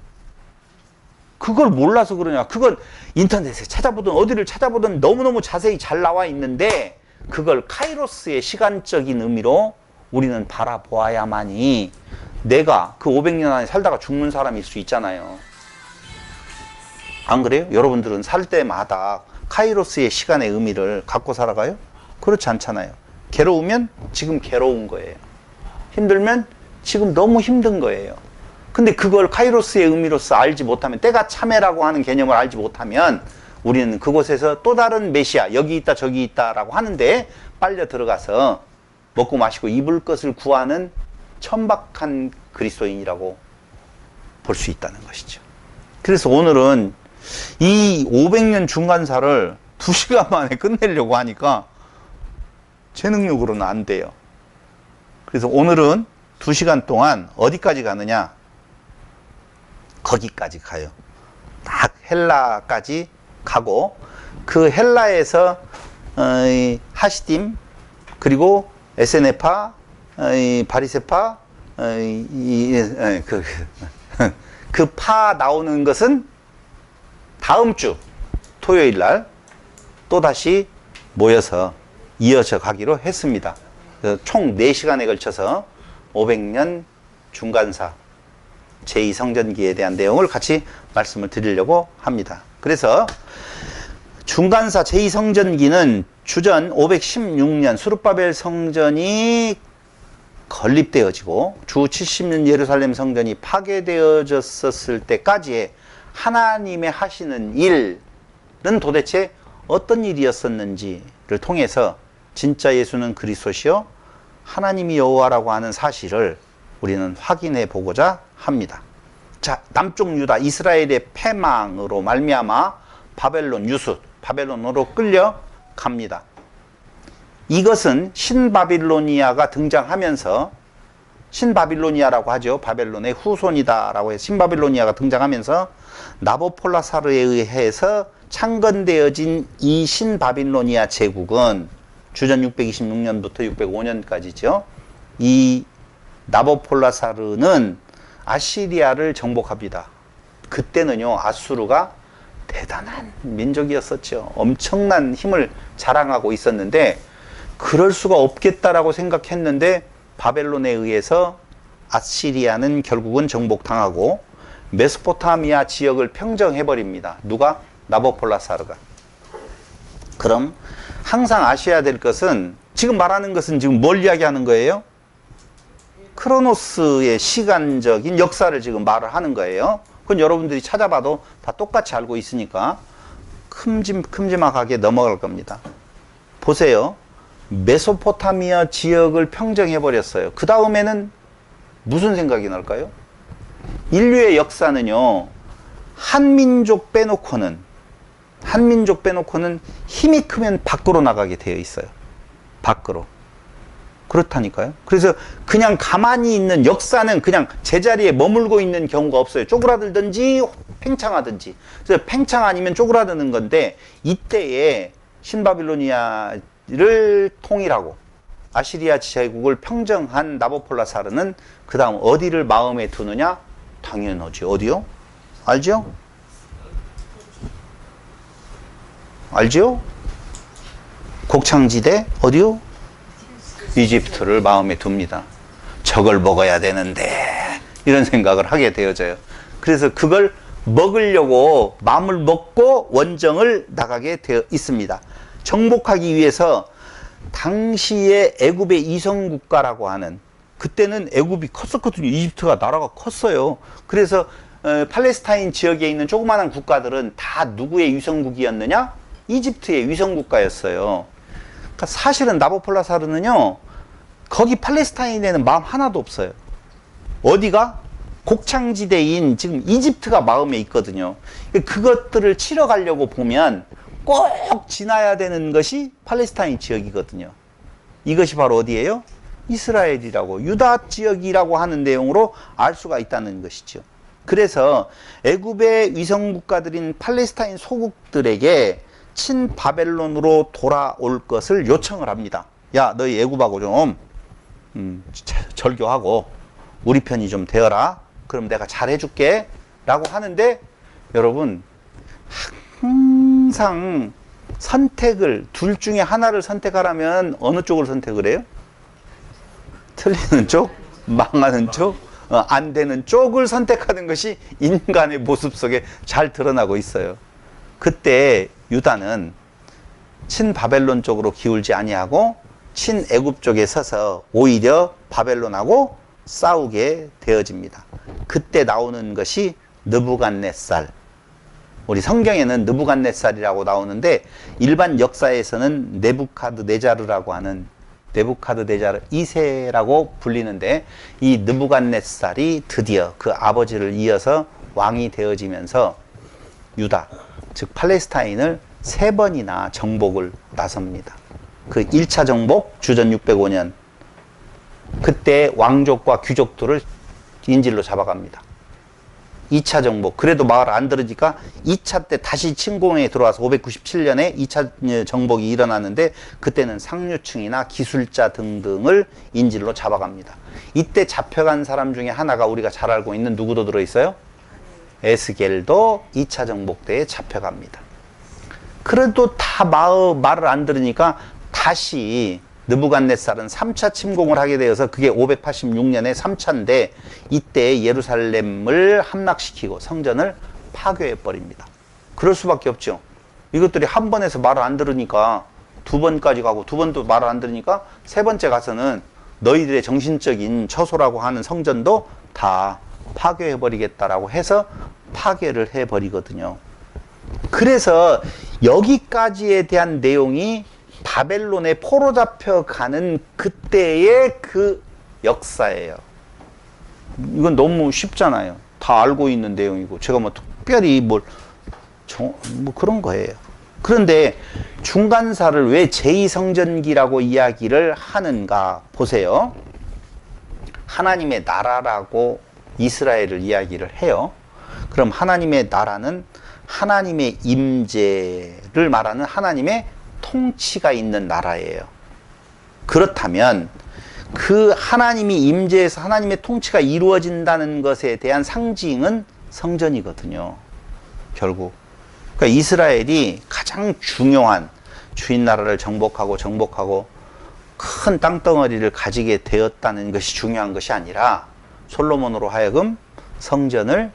그걸 몰라서 그러냐. 그건 인터넷에 찾아보든 어디를 찾아보든 너무너무 자세히 잘 나와 있는데 그걸 카이로스의 시간적인 의미로 우리는 바라보아야만이 내가 그 500년 안에 살다가 죽는 사람일 수 있잖아요. 안 그래요? 여러분들은 살 때마다 카이로스의 시간의 의미를 갖고 살아가요? 그렇지 않잖아요. 괴로우면 지금 괴로운 거예요. 힘들면 지금 너무 힘든 거예요. 근데 그걸 카이로스의 의미로서 알지 못하면, 때가 참회라고 하는 개념을 알지 못하면 우리는 그곳에서 또 다른 메시아, 여기 있다 저기 있다라고 하는데 빨려 들어가서 먹고 마시고 입을 것을 구하는 천박한 그리스도인이라고 볼 수 있다는 것이죠. 그래서 오늘은 이 500년 중간사를 2시간 만에 끝내려고 하니까 제 능력으로는 안 돼요. 그래서 오늘은 2시간 동안 어디까지 가느냐? 거기까지 가요. 딱 헬라까지 가고 그 헬라에서 하시딤 그리고 에세네파, 바리세파, 그 파 나오는 것은 다음 주 토요일 날 또다시 모여서 이어져 가기로 했습니다. 총 4시간에 걸쳐서 500년 중간사 제2성전기에 대한 내용을 같이 말씀을 드리려고 합니다. 그래서 중간사 제2성전기는 주전 516년 수룹바벨 성전이 건립되어지고 주 70년 예루살렘 성전이 파괴되어졌을 때까지의 하나님의 하시는 일은 도대체 어떤 일이었었는지를 통해서 진짜 예수는 그리스도시요 하나님이 여호와라고 하는 사실을 우리는 확인해 보고자 합니다. 자, 남쪽 유다 이스라엘의 패망으로 말미암아 바벨론 유수, 바벨론으로 끌려갑니다. 이것은 신바빌로니아가 등장하면서, 신바빌로니아라고 하죠. 바벨론의 후손이다라고 해서 신바빌로니아가 등장하면서 나보폴라사르에 의해서 창건되어진 이 신바빌로니아 제국은 주전 626년부터 605년까지죠. 이 나보폴라사르는 아시리아를 정복합니다. 그때는요, 아수르가 대단한 민족이었었죠. 엄청난 힘을 자랑하고 있었는데 그럴 수가 없겠다라고 생각했는데 바벨론에 의해서 아시리아는 결국은 정복당하고 메소포타미아 지역을 평정해버립니다. 누가? 나보폴라사르가. 그럼 항상 아셔야 될 것은, 지금 말하는 것은 지금 뭘 이야기하는 거예요? 크로노스의 시간적인 역사를 지금 말을 하는 거예요. 그건 여러분들이 찾아봐도 다 똑같이 알고 있으니까 큼지막하게 넘어갈 겁니다. 보세요. 메소포타미아 지역을 평정해버렸어요. 그 다음에는 무슨 생각이 날까요? 인류의 역사는요, 한민족 빼놓고는 힘이 크면 밖으로 나가게 되어 있어요. 밖으로. 그렇다니까요. 그래서 그냥 가만히 있는, 역사는 그냥 제자리에 머물고 있는 경우가 없어요. 쪼그라들든지 팽창하든지. 그래서 팽창 아니면 쪼그라드는 건데, 이때에 신바빌로니아를 통일하고 아시리아 제국을 평정한 나보폴라사르는 그 다음 어디를 마음에 두느냐? 당연하지. 어디요? 알죠? 알죠? 곡창지대 어디요? 이집트를 마음에 둡니다. 저걸 먹어야 되는데 이런 생각을 하게 되어져요. 그래서 그걸 먹으려고 마음을 먹고 원정을 나가게 되어 있습니다. 정복하기 위해서 당시에 애굽의 이성국가라고 하는, 그때는 애굽이 컸었거든요. 이집트가 나라가 컸어요. 그래서 팔레스타인 지역에 있는 조그마한 국가들은 다 누구의 위성국이었느냐? 이집트의 위성국가였어요. 그러니까 사실은 나보폴라사르는요, 거기 팔레스타인에는 마음 하나도 없어요. 어디가? 곡창지대인 지금 이집트가 마음에 있거든요. 그것들을 치러 가려고 보면 꼭 지나야 되는 것이 팔레스타인 지역이거든요. 이것이 바로 어디예요? 이스라엘이라고, 유다 지역이라고 하는 내용으로 알 수가 있다는 것이죠. 그래서 애굽의 위성 국가들인 팔레스타인 소국들에게 친바벨론으로 돌아올 것을 요청을 합니다. 야, 너희 애굽하고 좀 절교하고 우리 편이 좀 되어라. 그럼 내가 잘해줄게 라고 하는데, 여러분 항상 선택을, 둘 중에 하나를 선택하라면 어느 쪽을 선택을 해요? 틀리는 쪽? 망하는 쪽? 안 되는 쪽을 선택하는 것이 인간의 모습 속에 잘 드러나고 있어요. 그때 유다는 친바벨론 쪽으로 기울지 아니하고 친애굽 쪽에 서서 오히려 바벨론하고 싸우게 되어집니다. 그때 나오는 것이 느부갓네살. 우리 성경에는 느부갓네살이라고 나오는데 일반 역사에서는 네부카드네자르라고 하는, 네부카드네자르 2세라고 불리는데, 이 느부갓네살이 드디어 그 아버지를 이어서 왕이 되어지면서 유다, 즉 팔레스타인을 3번이나 정복을 나섭니다. 그 1차 정복 주전 605년, 그때 왕족과 귀족들을 인질로 잡아갑니다. 2차 정복, 그래도 말 안 들으니까 2차 때 다시 침공에 들어와서 597년에 2차 정복이 일어나는데, 그때는 상류층이나 기술자 등등을 인질로 잡아갑니다. 이때 잡혀간 사람 중에 하나가 우리가 잘 알고 있는 누구도 들어있어요? 에스겔도 2차 정복 때에 잡혀갑니다. 그래도 다 말을 안 들으니까 다시 느부갓네살은 3차 침공을 하게 되어서, 그게 586년에 3차인데 이때 예루살렘을 함락시키고 성전을 파괴해 버립니다. 그럴 수밖에 없죠. 이것들이 한 번에서 말을 안 들으니까 2번까지 가고, 2번도 말을 안 들으니까 3번째 가서는 너희들의 정신적인 처소라고 하는 성전도 다 파괴해 버리겠다라고 해서 파괴를 해 버리거든요. 그래서 여기까지에 대한 내용이 바벨론에 포로 잡혀가는 그때의 그 역사예요. 이건 너무 쉽잖아요. 다 알고 있는 내용이고, 제가 뭐 특별히 뭐 그런 거예요. 그런데 중간사를 왜 제2성전기라고 이야기를 하는가 보세요. 하나님의 나라라고 이스라엘을 이야기를 해요. 그럼 하나님의 나라는 하나님의 임재를 말하는 하나님의 통치가 있는 나라예요. 그렇다면 그 하나님이 임재해서 하나님의 통치가 이루어진다는 것에 대한 상징은 성전이거든요. 결국. 그러니까 이스라엘이 가장 중요한, 주인 나라를 정복하고 큰 땅덩어리를 가지게 되었다는 것이 중요한 것이 아니라, 솔로몬으로 하여금 성전을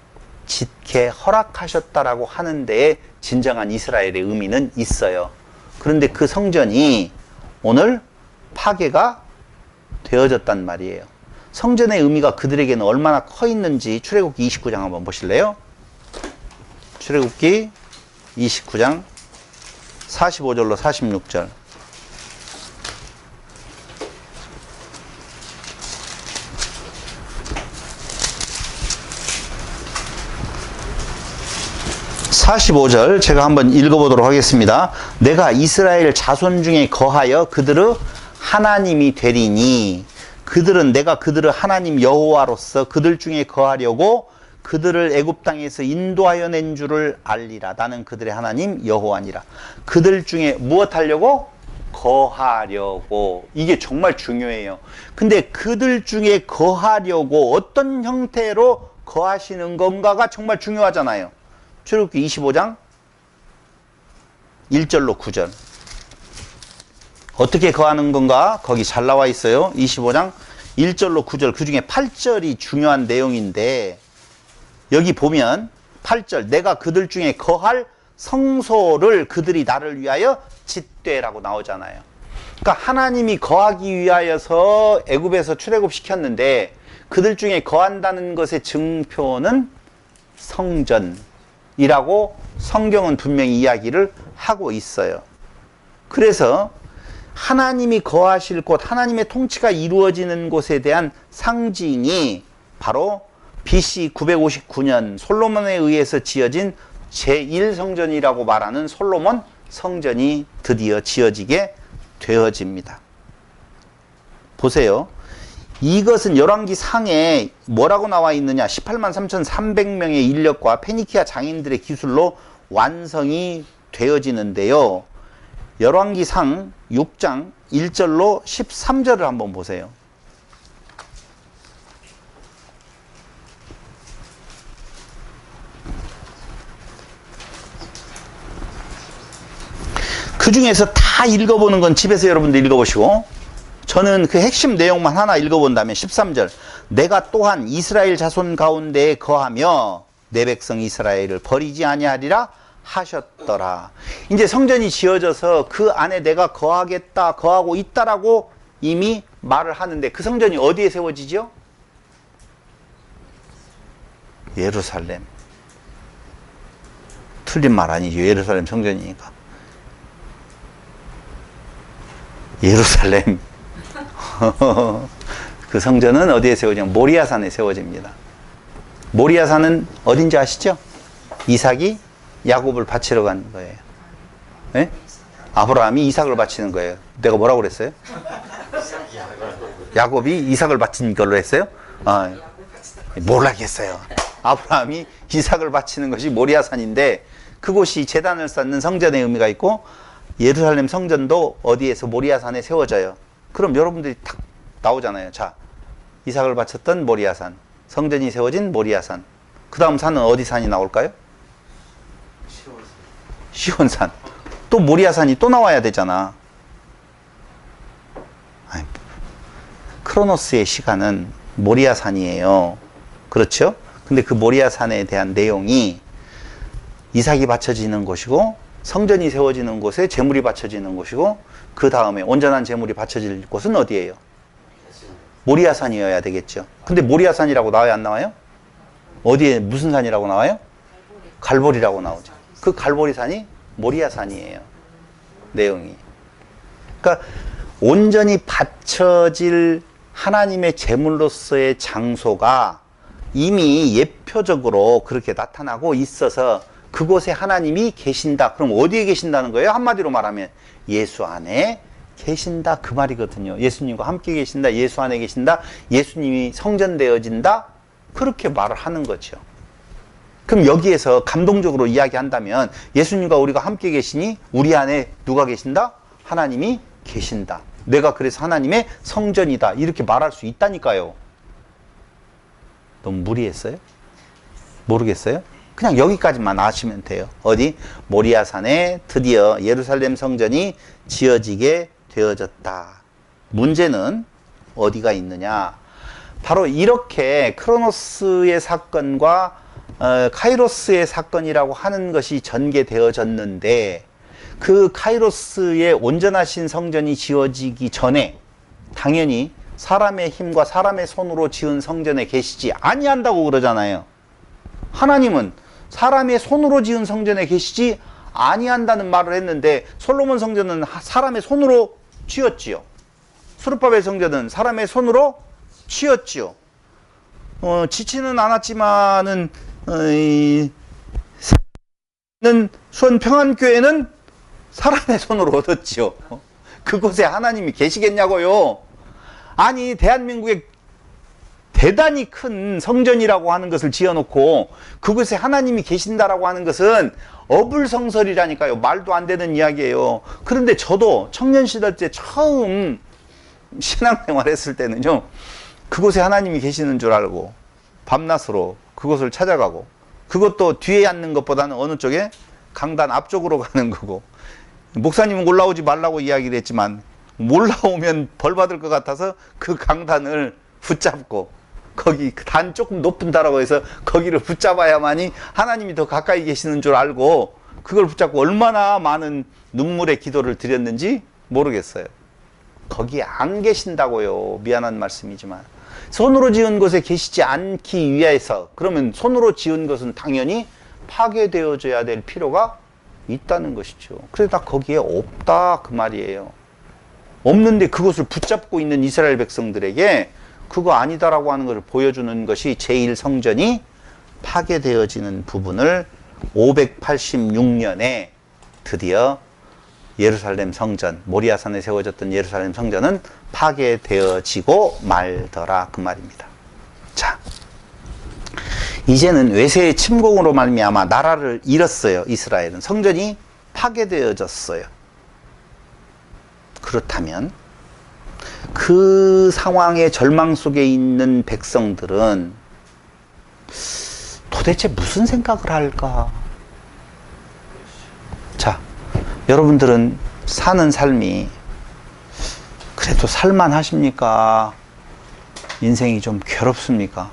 짓게 허락하셨다라고 하는 데에 진정한 이스라엘의 의미는 있어요. 그런데 그 성전이 오늘 파괴가 되어졌단 말이에요. 성전의 의미가 그들에게는 얼마나 커 있는지 출애굽기 29장 한번 보실래요? 출애굽기 29장 45절로 46절. (45절) 제가 한번 읽어보도록 하겠습니다. 내가 이스라엘 자손 중에 거하여 그들의 하나님이 되리니, 그들은 내가 그들의 하나님 여호와로서 그들 중에 거하려고 그들을 애굽 땅에서 인도하여 낸 줄을 알리라. 나는 그들의 하나님 여호와니라. 그들 중에 무엇 하려고? 거하려고. 이게 정말 중요해요. 근데 그들 중에 거하려고 어떤 형태로 거하시는 건가가 정말 중요하잖아요. 출애굽기 25장 1절로 9절. 어떻게 거하는 건가? 거기 잘 나와 있어요. 25장 1절로 9절, 그 중에 8절이 중요한 내용인데, 여기 보면 8절, 내가 그들 중에 거할 성소를 그들이 나를 위하여 짓되라고 나오잖아요. 그러니까 하나님이 거하기 위하여서 애굽에서 출애굽 시켰는데, 그들 중에 거한다는 것의 증표는 성전이라고 성경은 분명히 이야기를 하고 있어요. 그래서 하나님이 거하실 곳, 하나님의 통치가 이루어지는 곳에 대한 상징이 바로 BC 959년 솔로몬에 의해서 지어진 제1성전이라고 말하는 솔로몬 성전이 드디어 지어지게 되어집니다. 보세요. 이것은 열왕기 상에 뭐라고 나와 있느냐? 18만 3,300명의 인력과 페니키아 장인들의 기술로 완성이 되어지는데요. 열왕기상 6장 1절로 13절을 한번 보세요. 그 중에서 다 읽어보는 건 집에서 여러분들 읽어보시고, 저는 그 핵심 내용만 하나 읽어본다면 13절, 내가 또한 이스라엘 자손 가운데에 거하며 내 백성 이스라엘을 버리지 아니하리라 하셨더라. 이제 성전이 지어져서 그 안에 내가 거하겠다, 거하고 있다라고 이미 말을 하는데, 그 성전이 어디에 세워지죠? 예루살렘. 틀린 말 아니죠. 예루살렘 성전이니까. 예루살렘. 그 성전은 어디에 세워지냐? 모리아산에 세워집니다. 모리아산은 어딘지 아시죠? 이삭이 야곱을 바치러 간 거예요. 네? 아브라함이 이삭을 바치는 거예요. 내가 뭐라고 그랬어요? 야곱이 이삭을 바친 걸로 했어요? 아, 몰라겠어요. 아브라함이 이삭을 바치는 것이 모리아산인데, 그곳이 제단을 쌓는 성전의 의미가 있고, 예루살렘 성전도 어디에서 모리아산에 세워져요. 그럼 여러분들이 탁 나오잖아요. 자, 이삭을 바쳤던 모리아산, 성전이 세워진 모리아산. 그 다음 산은 어디 산이 나올까요? 시온산. 또 모리아산이 또 나와야 되잖아. 아니, 크로노스의 시간은 모리아산이에요. 그렇죠? 근데 그 모리아산에 대한 내용이 이삭이 바쳐지는 곳이고, 성전이 세워지는 곳에 제물이 바쳐지는 곳이고, 그 다음에 온전한 제물이 바쳐질 곳은 어디예요? 모리아산이어야 되겠죠. 근데 모리아산이라고 나와요, 안 나와요? 어디에 무슨 산이라고 나와요? 갈보리라고 나오죠. 그 갈보리산이 모리아산이에요. 내용이. 그러니까 온전히 바쳐질 하나님의 제물로서의 장소가 이미 예표적으로 그렇게 나타나고 있어서 그곳에 하나님이 계신다. 그럼 어디에 계신다는 거예요? 한마디로 말하면 예수 안에 계신다, 그 말이거든요. 예수님과 함께 계신다, 예수 안에 계신다, 예수님이 성전되어진다, 그렇게 말을 하는 거죠. 그럼 여기에서 감동적으로 이야기한다면, 예수님과 우리가 함께 계시니 우리 안에 누가 계신다? 하나님이 계신다. 내가 그래서 하나님의 성전이다, 이렇게 말할 수 있다니까요. 너무 무리했어요? 모르겠어요? 그냥 여기까지만 아시면 돼요. 어디? 모리아산에 드디어 예루살렘 성전이 지어지게 되어졌다. 문제는 어디가 있느냐? 바로 이렇게 크로노스의 사건과 카이로스의 사건이라고 하는 것이 전개되어졌는데, 그 카이로스의 온전하신 성전이 지어지기 전에 당연히 사람의 힘과 사람의 손으로 지은 성전에 계시지 아니한다고 그러잖아요. 하나님은 사람의 손으로 지은 성전에 계시지 아니한다는 말을 했는데, 솔로몬 성전은 사람의 손으로 지었지요. 스룹바벨 성전은 사람의 손으로 지었지요. 지치는 않았지만은 수원 평안교회는 사람의 손으로 얻었지요. 그곳에 하나님이 계시겠냐고요. 아니, 대한민국에 대단히 큰 성전이라고 하는 것을 지어놓고 그곳에 하나님이 계신다라고 하는 것은 어불성설이라니까요. 말도 안 되는 이야기예요. 그런데 저도 청년 시절 때 처음 신앙생활 했을 때는요, 그곳에 하나님이 계시는 줄 알고 밤낮으로 그곳을 찾아가고, 그것도 뒤에 앉는 것보다는 어느 쪽에? 강단 앞쪽으로 가는 거고, 목사님은 올라오지 말라고 이야기를 했지만 올라오면 벌 받을 것 같아서 그 강단을 붙잡고 거기 단 조금 높은 다라고 해서 거기를 붙잡아야만이 하나님이 더 가까이 계시는 줄 알고 그걸 붙잡고 얼마나 많은 눈물의 기도를 드렸는지 모르겠어요. 거기에 안 계신다고요. 미안한 말씀이지만. 손으로 지은 곳에 계시지 않기 위해서, 그러면 손으로 지은 것은 당연히 파괴되어져야 될 필요가 있다는 것이죠. 그래서 나 거기에 없다 그 말이에요. 없는데 그것을 붙잡고 있는 이스라엘 백성들에게 그거 아니다라고 하는 것을 보여주는 것이 제1성전이 파괴되어지는 부분을 586년에 드디어 예루살렘 성전, 모리아산에 세워졌던 예루살렘 성전은 파괴되어지고 말더라 그 말입니다. 자, 이제는 외세의 침공으로 말미암아 나라를 잃었어요. 이스라엘은 성전이 파괴되어졌어요. 그렇다면 그 상황의 절망 속에 있는 백성들은 도대체 무슨 생각을 할까? 자, 여러분들은 사는 삶이 그래도 살만하십니까? 인생이 좀 괴롭습니까?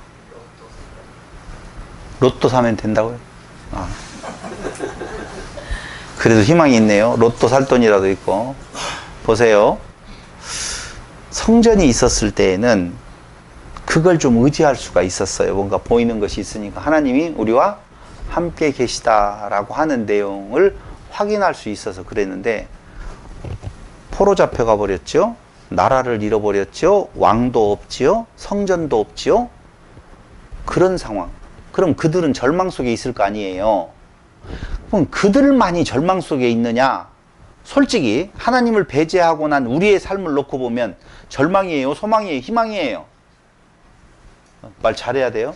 로또 사면 된다고요? 아. 그래도 희망이 있네요. 로또 살 돈이라도 있고. 보세요. 성전이 있었을 때에는 그걸 좀 의지할 수가 있었어요. 뭔가 보이는 것이 있으니까 하나님이 우리와 함께 계시다라고 하는 내용을 확인할 수 있어서 그랬는데 포로 잡혀가 버렸죠. 나라를 잃어버렸죠. 왕도 없지요. 성전도 없지요. 그런 상황. 그럼 그들은 절망 속에 있을 거 아니에요. 그럼 그들만이 절망 속에 있느냐? 솔직히 하나님을 배제하고 난 우리의 삶을 놓고 보면 절망이에요? 소망이에요? 희망이에요? 말 잘해야 돼요.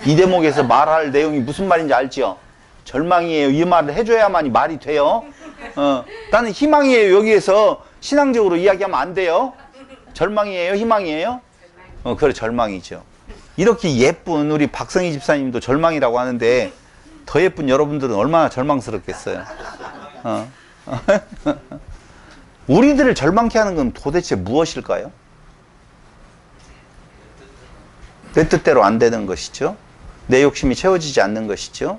이 대목에서 말할 내용이 무슨 말인지 알지요? 절망이에요. 이 말을 해줘야만이 말이 돼요. 나는 희망이에요. 여기에서 신앙적으로 이야기하면 안 돼요. 절망이에요? 희망이에요? 그래, 절망이죠. 이렇게 예쁜 우리 박성희 집사님도 절망이라고 하는데 더 예쁜 여러분들은 얼마나 절망스럽겠어요. 우리들을 절망케 하는 건 도대체 무엇일까요? 내 뜻대로 안 되는 것이죠. 내 욕심이 채워지지 않는 것이죠.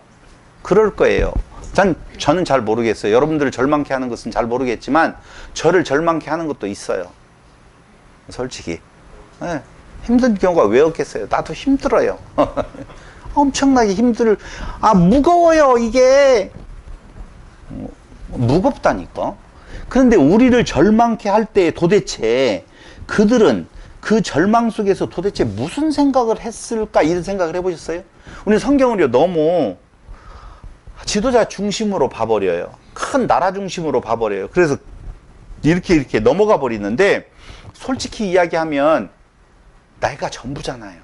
그럴 거예요. 저는 잘 모르겠어요. 여러분들을 절망케 하는 것은 잘 모르겠지만 저를 절망케 하는 것도 있어요. 솔직히. 네. 힘든 경우가 왜 없겠어요? 나도 힘들어요. 엄청나게 무거워요, 이게. 무겁다니까. 그런데 우리를 절망케 할 때 도대체 그들은 그 절망 속에서 도대체 무슨 생각을 했을까? 이런 생각을 해보셨어요? 우리는 성경을 너무 지도자 중심으로 봐버려요. 큰 나라 중심으로 봐버려요. 그래서 이렇게 넘어가 버리는데 솔직히 이야기하면 내가 전부잖아요.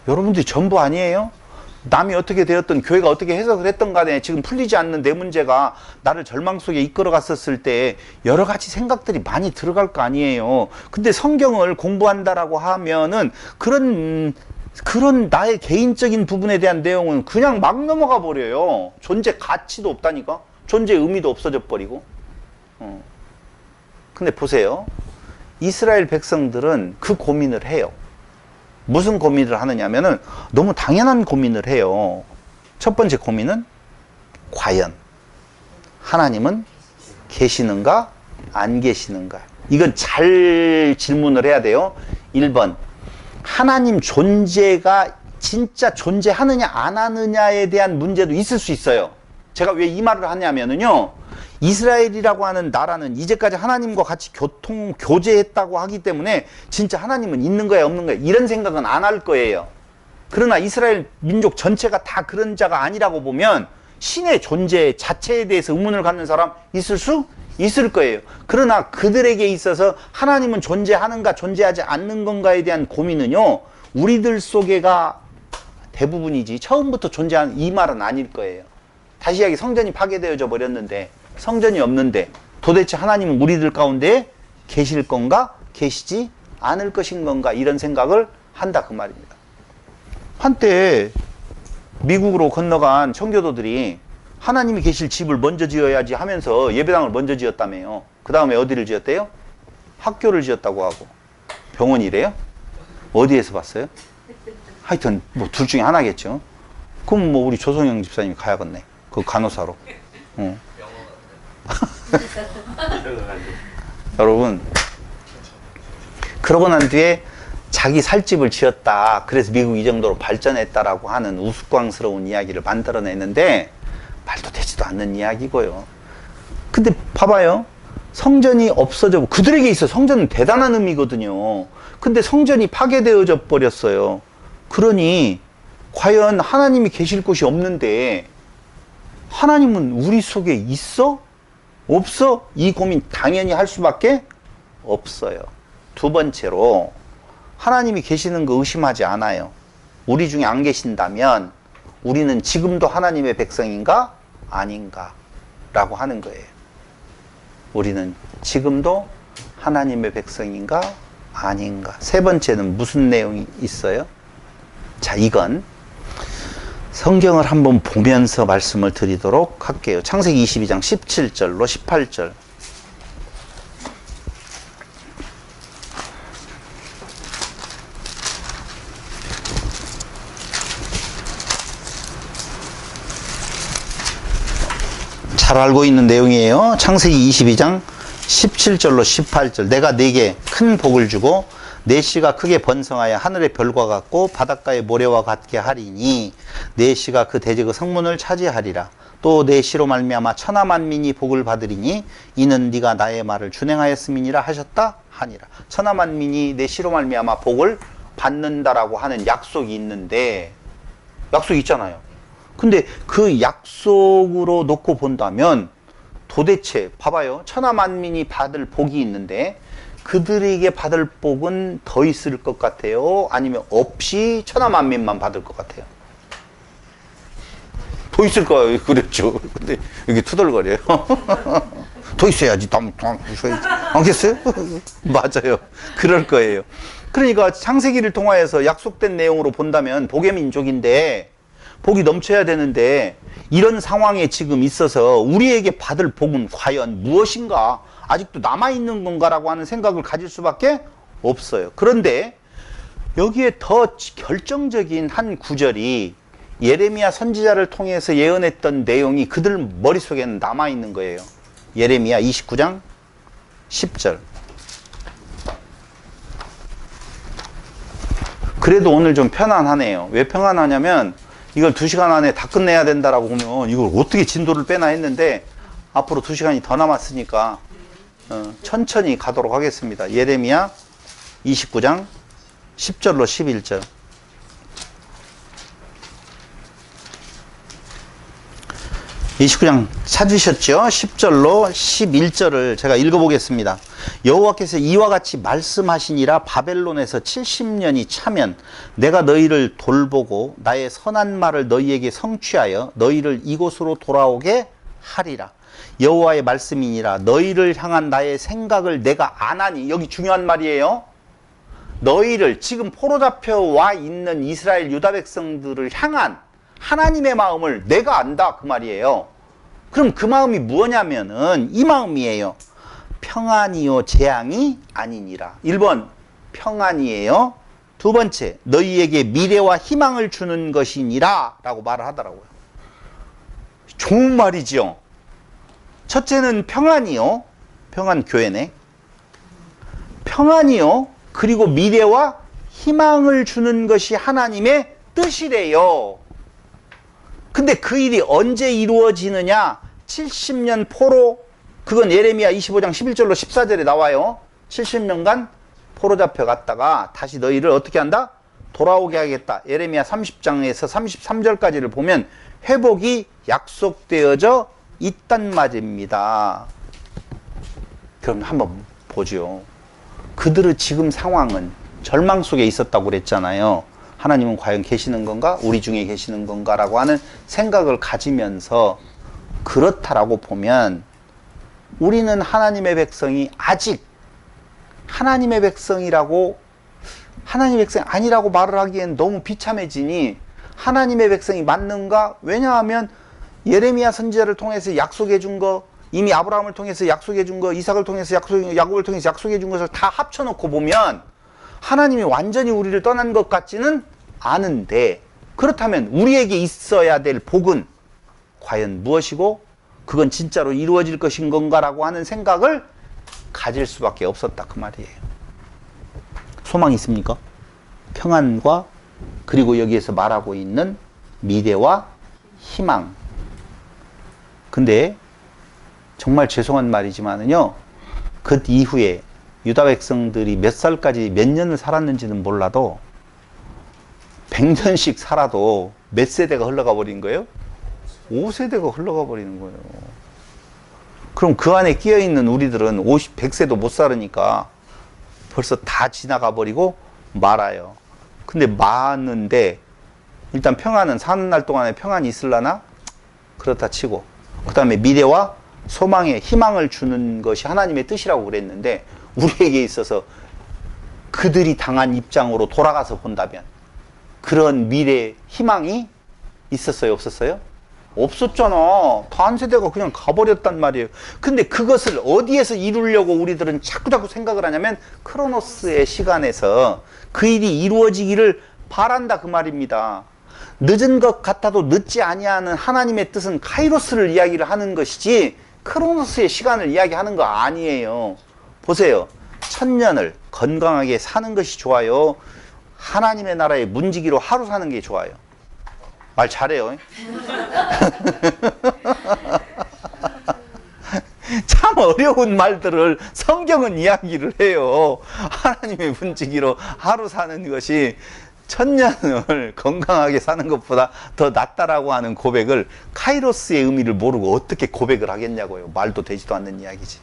여러분들이 전부 아니에요? 남이 어떻게 되었든 교회가 어떻게 해석을 했던 간에 지금 풀리지 않는 내 문제가 나를 절망 속에 이끌어 갔었을 때 여러 가지 생각들이 많이 들어갈 거 아니에요. 근데 성경을 공부한다라고 하면은 그런 나의 개인적인 부분에 대한 내용은 그냥 막 넘어가 버려요. 존재 가치도 없다니까. 존재 의미도 없어져 버리고. 근데 보세요. 이스라엘 백성들은 그 고민을 해요. 무슨 고민을 하느냐면은 너무 당연한 고민을 해요. 첫 번째 고민은 과연 하나님은 계시는가 안 계시는가. 이건 잘 질문을 해야 돼요. 1번 하나님 존재가 진짜 존재하느냐 안 하느냐에 대한 문제도 있을 수 있어요. 제가 왜 이 말을 하냐면은요, 이스라엘이라고 하는 나라는 이제까지 하나님과 같이 교제했다고 하기 때문에 진짜 하나님은 있는 거야 없는 거야 이런 생각은 안 할 거예요. 그러나 이스라엘 민족 전체가 다 그런 자가 아니라고 보면 신의 존재 자체에 대해서 의문을 갖는 사람 있을 거예요. 그러나 그들에게 있어서 하나님은 존재하는가 존재하지 않는 건가에 대한 고민은요, 우리들 속에가 대부분이지 처음부터 존재하는 이 말은 아닐 거예요. 다시 이야기, 성전이 파괴되어져 버렸는데, 성전이 없는데 도대체 하나님은 우리들 가운데 계실 건가 계시지 않을 것인 건가, 이런 생각을 한다 그 말입니다. 한때 미국으로 건너간 청교도들이 하나님이 계실 집을 먼저 지어야지 하면서 예배당을 먼저 지었다며요. 그 다음에 어디를 지었대요? 학교를 지었다고 하고. 병원이래요? 어디에서 봤어요? 하여튼 뭐 둘 중에 하나겠죠. 그럼 뭐 우리 조성영 집사님이 가야겠네. 그 간호사로. 여러분, 그러고 난 뒤에 자기 살 집을 지었다. 그래서 미국 이 정도로 발전했다라고 하는 우스꽝스러운 이야기를 만들어냈는데 말도 되지도 않는 이야기고요. 근데 봐봐요. 성전이 없어져, 그들에게 있어 성전은 대단한 의미거든요. 근데 성전이 파괴되어져 버렸어요. 그러니 과연 하나님이 계실 곳이 없는데 하나님은 우리 속에 있어? 없어? 이 고민 당연히 할 수밖에 없어요. 두 번째로 하나님이 계시는 거 의심하지 않아요. 우리 중에 안 계신다면 우리는 지금도 하나님의 백성인가? 아닌가? 라고 하는 거예요. 우리는 지금도 하나님의 백성인가? 아닌가? 세 번째는 무슨 내용이 있어요? 자, 이건 성경을 한번 보면서 말씀을 드리도록 할게요. 창세기 22장 17절로 18절. 잘 알고 있는 내용이에요. 창세기 22장 17절로 18절. 내가 네게 큰 복을 주고 내 씨가 크게 번성하여 하늘의 별과 같고 바닷가의 모래와 같게 하리니 내 씨가 그 대적의 성문을 차지하리라. 또 내 씨로 말미암아 천하 만민이 복을 받으리니 이는 네가 나의 말을 준행하였음이니라 하셨다 하니라. 천하 만민이 내 씨로 말미암아 복을 받는다라고 하는 약속이 있는데, 약속이 있잖아요. 근데 그 약속으로 놓고 본다면 도대체 봐봐요. 천하 만민이 받을 복이 있는데 그들에게 받을 복은 더 있을 것 같아요? 아니면 없이 천하 만민만 받을 것 같아요? 더 있을 거예요. 그랬죠. 근데 여기 투덜거려요. 더 있어야지. 않겠어요? 맞아요. 그럴 거예요. 그러니까 창세기를 통하여서 약속된 내용으로 본다면 복의 민족인데 복이 넘쳐야 되는데 이런 상황에 지금 있어서 우리에게 받을 복은 과연 무엇인가? 아직도 남아있는 건가라고 하는 생각을 가질 수밖에 없어요. 그런데 여기에 더 결정적인 한 구절이 예레미야 선지자를 통해서 예언했던 내용이 그들 머릿속에는 남아있는 거예요. 예레미야 29장 10절. 그래도 오늘 좀 편안하네요. 왜 편안하냐면 이걸 2시간 안에 다 끝내야 된다라고 보면 이걸 어떻게 진도를 빼나 했는데 앞으로 2시간이 더 남았으니까 천천히 가도록 하겠습니다. 예레미야 29장 10절로 11절. (29장) 찾으셨죠? 10절로 11절을 제가 읽어보겠습니다. 여호와께서 이와 같이 말씀하시니라. 바벨론에서 70년이 차면 내가 너희를 돌보고 나의 선한 말을 너희에게 성취하여 너희를 이곳으로 돌아오게 하리라. 여호와의 말씀이니라. 너희를 향한 나의 생각을 내가 아나니. 여기 중요한 말이에요. 너희를, 지금 포로 잡혀와 있는 이스라엘 유다 백성들을 향한 하나님의 마음을 내가 안다, 그 말이에요. 그럼 그 마음이 뭐냐면은 이 마음이에요. 평안이요 재앙이 아니니라. 1번 평안이에요. 두 번째, 너희에게 미래와 희망을 주는 것이니라 라고 말을 하더라고요. 좋은 말이죠. 첫째는 평안이요. 평안교회네. 평안이요. 그리고 미래와 희망을 주는 것이 하나님의 뜻이래요. 근데 그 일이 언제 이루어지느냐? 70년 포로, 그건 예레미야 25장 11절로 14절에 나와요. 70년간 포로 잡혀갔다가 다시 너희를 어떻게 한다? 돌아오게 하겠다. 예레미야 30장에서 33절까지를 보면 회복이 약속되어져 있단 말입니다. 그럼 한번 보죠. 그들의 지금 상황은 절망 속에 있었다고 그랬잖아요. 하나님은 과연 계시는 건가? 우리 중에 계시는 건가? 라고 하는 생각을 가지면서 그렇다라고 보면 우리는 하나님의 백성이 아직 하나님의 백성이라고, 하나님의 백성이 아니라고 말을 하기엔 너무 비참해지니 하나님의 백성이 맞는가? 왜냐하면 예레미야 선지자를 통해서 약속해 준 거, 이미 아브라함을 통해서 약속해 준 거, 이삭을 통해서 야곱을 통해서 약속해 준 것을 다 합쳐놓고 보면 하나님이 완전히 우리를 떠난 것 같지는 않은데, 그렇다면 우리에게 있어야 될 복은 과연 무엇이고 그건 진짜로 이루어질 것인 건가라고 하는 생각을 가질 수밖에 없었다 그 말이에요. 소망이 있습니까? 평안과 그리고 여기에서 말하고 있는 미래와 희망. 근데 정말 죄송한 말이지만은요, 그 이후에 유다 백성들이 몇 살까지 몇 년을 살았는지는 몰라도 100년씩 살아도 몇 세대가 흘러가 버린 거예요? 5세대가 흘러가 버리는 거예요. 그럼 그 안에 끼어 있는 우리들은 100세도 못 살으니까 벌써 다 지나가 버리고 말아요. 근데 많은데 일단 평안은 사는 날 동안에 평안이 있을라나? 그렇다 치고, 그 다음에 미래와 소망에 희망을 주는 것이 하나님의 뜻이라고 그랬는데, 우리에게 있어서 그들이 당한 입장으로 돌아가서 본다면 그런 미래 희망이 있었어요, 없었어요? 없었잖아. 단 세대가 그냥 가버렸단 말이에요. 근데 그것을 어디에서 이루려고 우리들은 자꾸자꾸 생각을 하냐면 크로노스의 시간에서 그 일이 이루어지기를 바란다 그 말입니다. 늦은 것 같아도 늦지 아니하는 하나님의 뜻은 카이로스를 이야기를 하는 것이지 크로노스의 시간을 이야기하는 거 아니에요. 보세요. 1000년을 건강하게 사는 것이 좋아요, 하나님의 나라에 문지기로 하루 사는 게 좋아요? 말 잘해요. 참 어려운 말들을 성경은 이야기를 해요. 하나님의 문지기로 하루 사는 것이 1000년을 건강하게 사는 것보다 더 낫다라고 하는 고백을, 카이로스의 의미를 모르고 어떻게 고백을 하겠냐고요. 말도 되지도 않는 이야기지.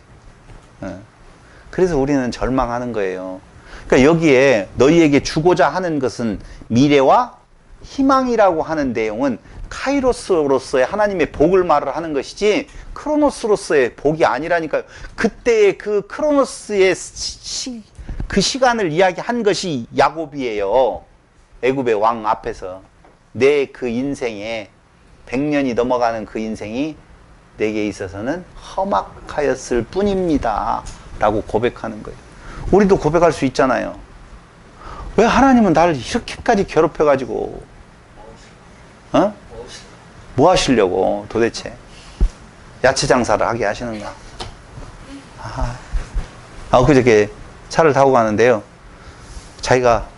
그래서 우리는 절망하는 거예요. 그러니까 여기에 너희에게 주고자 하는 것은 미래와 희망이라고 하는 내용은 카이로스로서의 하나님의 복을 말을 하는 것이지 크로노스로서의 복이 아니라니까요. 그때의 그 크로노스의 그 시간을 이야기한 것이 야곱이에요. 애굽의 왕 앞에서 내 그 인생에 100년이 넘어가는 그 인생이 내게 있어서는 험악하였을 뿐입니다 라고 고백하는 거예요. 우리도 고백할 수 있잖아요. 왜 하나님은 나를 이렇게까지 괴롭혀가지고 뭐 하시려고 도대체 야채 장사를 하게 하시는가? 그저께 차를 타고 가는데요, 자기가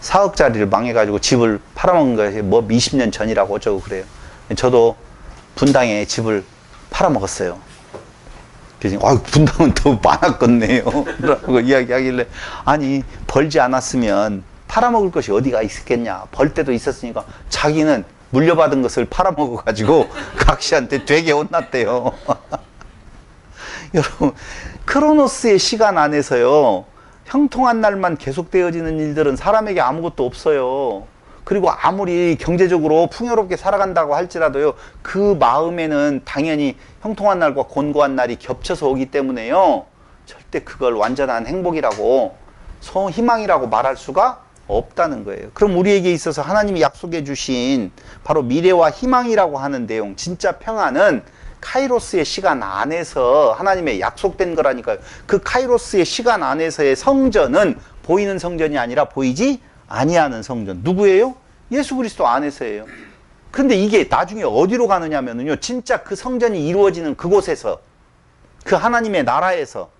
4억짜리를 망해가지고 집을 팔아먹은 것이 뭐 20년 전이라고 어쩌고 그래요. 저도 분당에 집을 팔아먹었어요. 그래서 분당은 더 많았겠네요 라고 이야기하길래, 아니 벌지 않았으면 팔아먹을 것이 어디가 있었겠냐, 벌 때도 있었으니까 자기는 물려받은 것을 팔아먹어가지고 각시한테 되게 혼났대요. 여러분, 크로노스의 시간 안에서요, 형통한 날만 계속되어지는 일들은 사람에게 아무것도 없어요. 그리고 아무리 경제적으로 풍요롭게 살아간다고 할지라도요, 그 마음에는 당연히 형통한 날과 곤고한 날이 겹쳐서 오기 때문에요, 절대 그걸 완전한 행복이라고, 희망이라고 말할 수가 없다는 거예요. 그럼 우리에게 있어서 하나님이 약속해 주신 바로 미래와 희망이라고 하는 내용, 진짜 평안은 카이로스의 시간 안에서 하나님의 약속된 거라니까요. 그 카이로스의 시간 안에서의 성전은 보이는 성전이 아니라 보이지 아니하는 성전. 누구예요? 예수 그리스도 안에서예요. 그런데 이게 나중에 어디로 가느냐면요, 진짜 그 성전이 이루어지는 그곳에서, 그 하나님의 나라에서,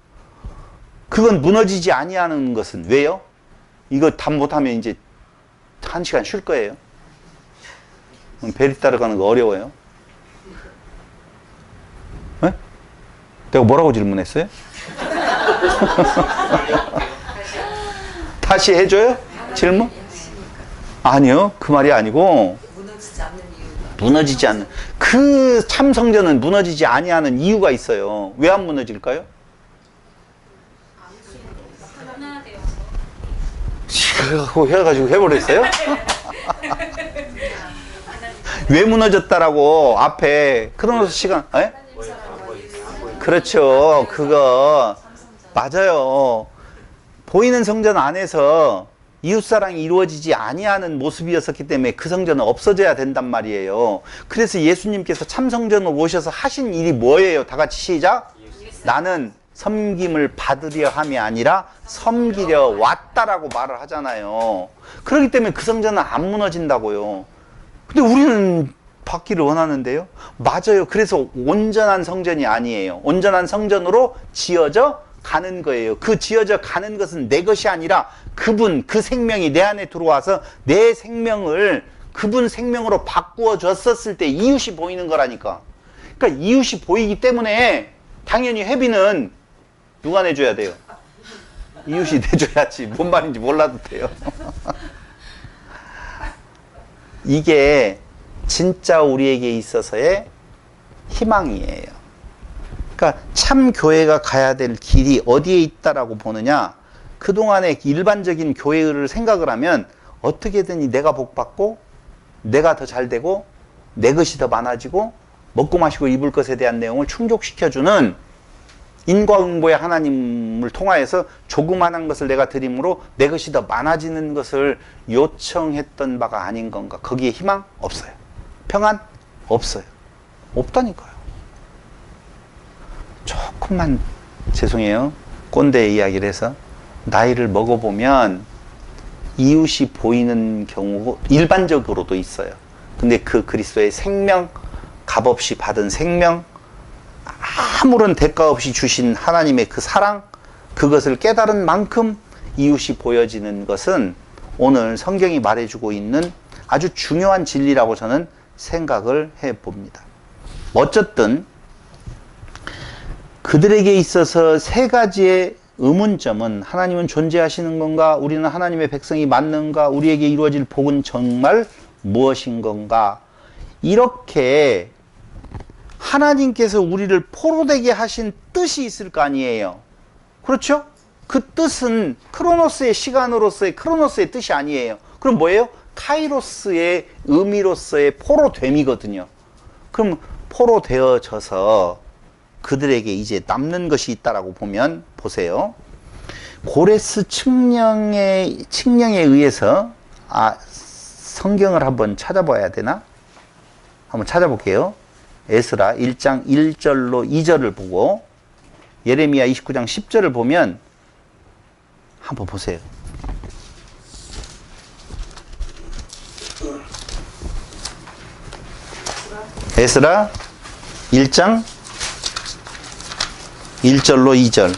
그건 무너지지 아니하는 것은 왜요? 이거 답 못하면 이제 1시간 쉴 거예요. 베리 따라가는 거 어려워요. 네? 내가 뭐라고 질문했어요? 다시 해줘요? 질문? 아니요, 그 말이 아니고, 무너지지 않는, 그 참성전은 무너지지 아니하는 이유가 있어요. 왜 안 무너질까요? 해가지고 해버렸어요? 왜 무너졌다라고 앞에 크로노스 시간, 에? 그렇죠. 그거 맞아요. 보이는 성전 안에서 이웃사랑이 이루어지지 아니하는 모습이었기 때문에 그 성전은 없어져야 된단 말이에요. 그래서 예수님께서 참 성전으로 오셔서 하신 일이 뭐예요? 다 같이 시작. 나는 섬김을 받으려 함이 아니라 섬기려 왔다라고 말을 하잖아요. 그렇기 때문에 그 성전은 안 무너진다고요. 근데 우리는 받기를 원하는데요. 맞아요. 그래서 온전한 성전이 아니에요. 온전한 성전으로 지어져 가는 거예요. 그 지어져 가는 것은 내 것이 아니라 그분, 그 생명이 내 안에 들어와서 내 생명을 그분 생명으로 바꾸어 줬었을 때 이웃이 보이는 거라니까. 그러니까 이웃이 보이기 때문에 당연히 회비는 누가 내줘야 돼요? 이웃이 내줘야지. 뭔 말인지 몰라도 돼요. 이게 진짜 우리에게 있어서의 희망이에요. 그러니까 참 교회가 가야 될 길이 어디에 있다라고 보느냐? 그동안의 일반적인 교회를 생각을 하면 어떻게든 내가 복받고 내가 더 잘되고 내 것이 더 많아지고 먹고 마시고 입을 것에 대한 내용을 충족시켜주는 인과응보의 하나님을 통하여서 조그만한 것을 내가 드림으로 내 것이 더 많아지는 것을 요청했던 바가 아닌 건가? 거기에 희망? 없어요. 평안? 없어요. 없다니까요. 조금만 죄송해요. 꼰대 이야기를 해서 나이를 먹어보면 이웃이 보이는 경우 일반적으로도 있어요. 근데 그 그리스도의 생명, 값없이 받은 생명, 아무런 대가 없이 주신 하나님의 그 사랑, 그것을 깨달은 만큼 이웃이 보여지는 것은 오늘 성경이 말해주고 있는 아주 중요한 진리라고 저는 생각을 해봅니다. 어쨌든 그들에게 있어서 세 가지의 의문점은 하나님은 존재하시는 건가? 우리는 하나님의 백성이 맞는가? 우리에게 이루어질 복은 정말 무엇인 건가? 이렇게 하나님께서 우리를 포로되게 하신 뜻이 있을 거 아니에요. 그렇죠? 그 뜻은 크로노스의 시간으로서의 크로노스의 뜻이 아니에요. 그럼 뭐예요? 카이로스의 의미로서의 포로됨이거든요. 그럼 포로되어져서 그들에게 이제 남는 것이 있다라고 보면 보세요. 고레스 칙령에 의해서 성경을 한번 찾아봐야 되나? 한번 찾아볼게요. 에스라 1장 1절로 2절을 보고 예레미야 29장 10절을 보면 한번 보세요. 에스라 1장 1절로 2절.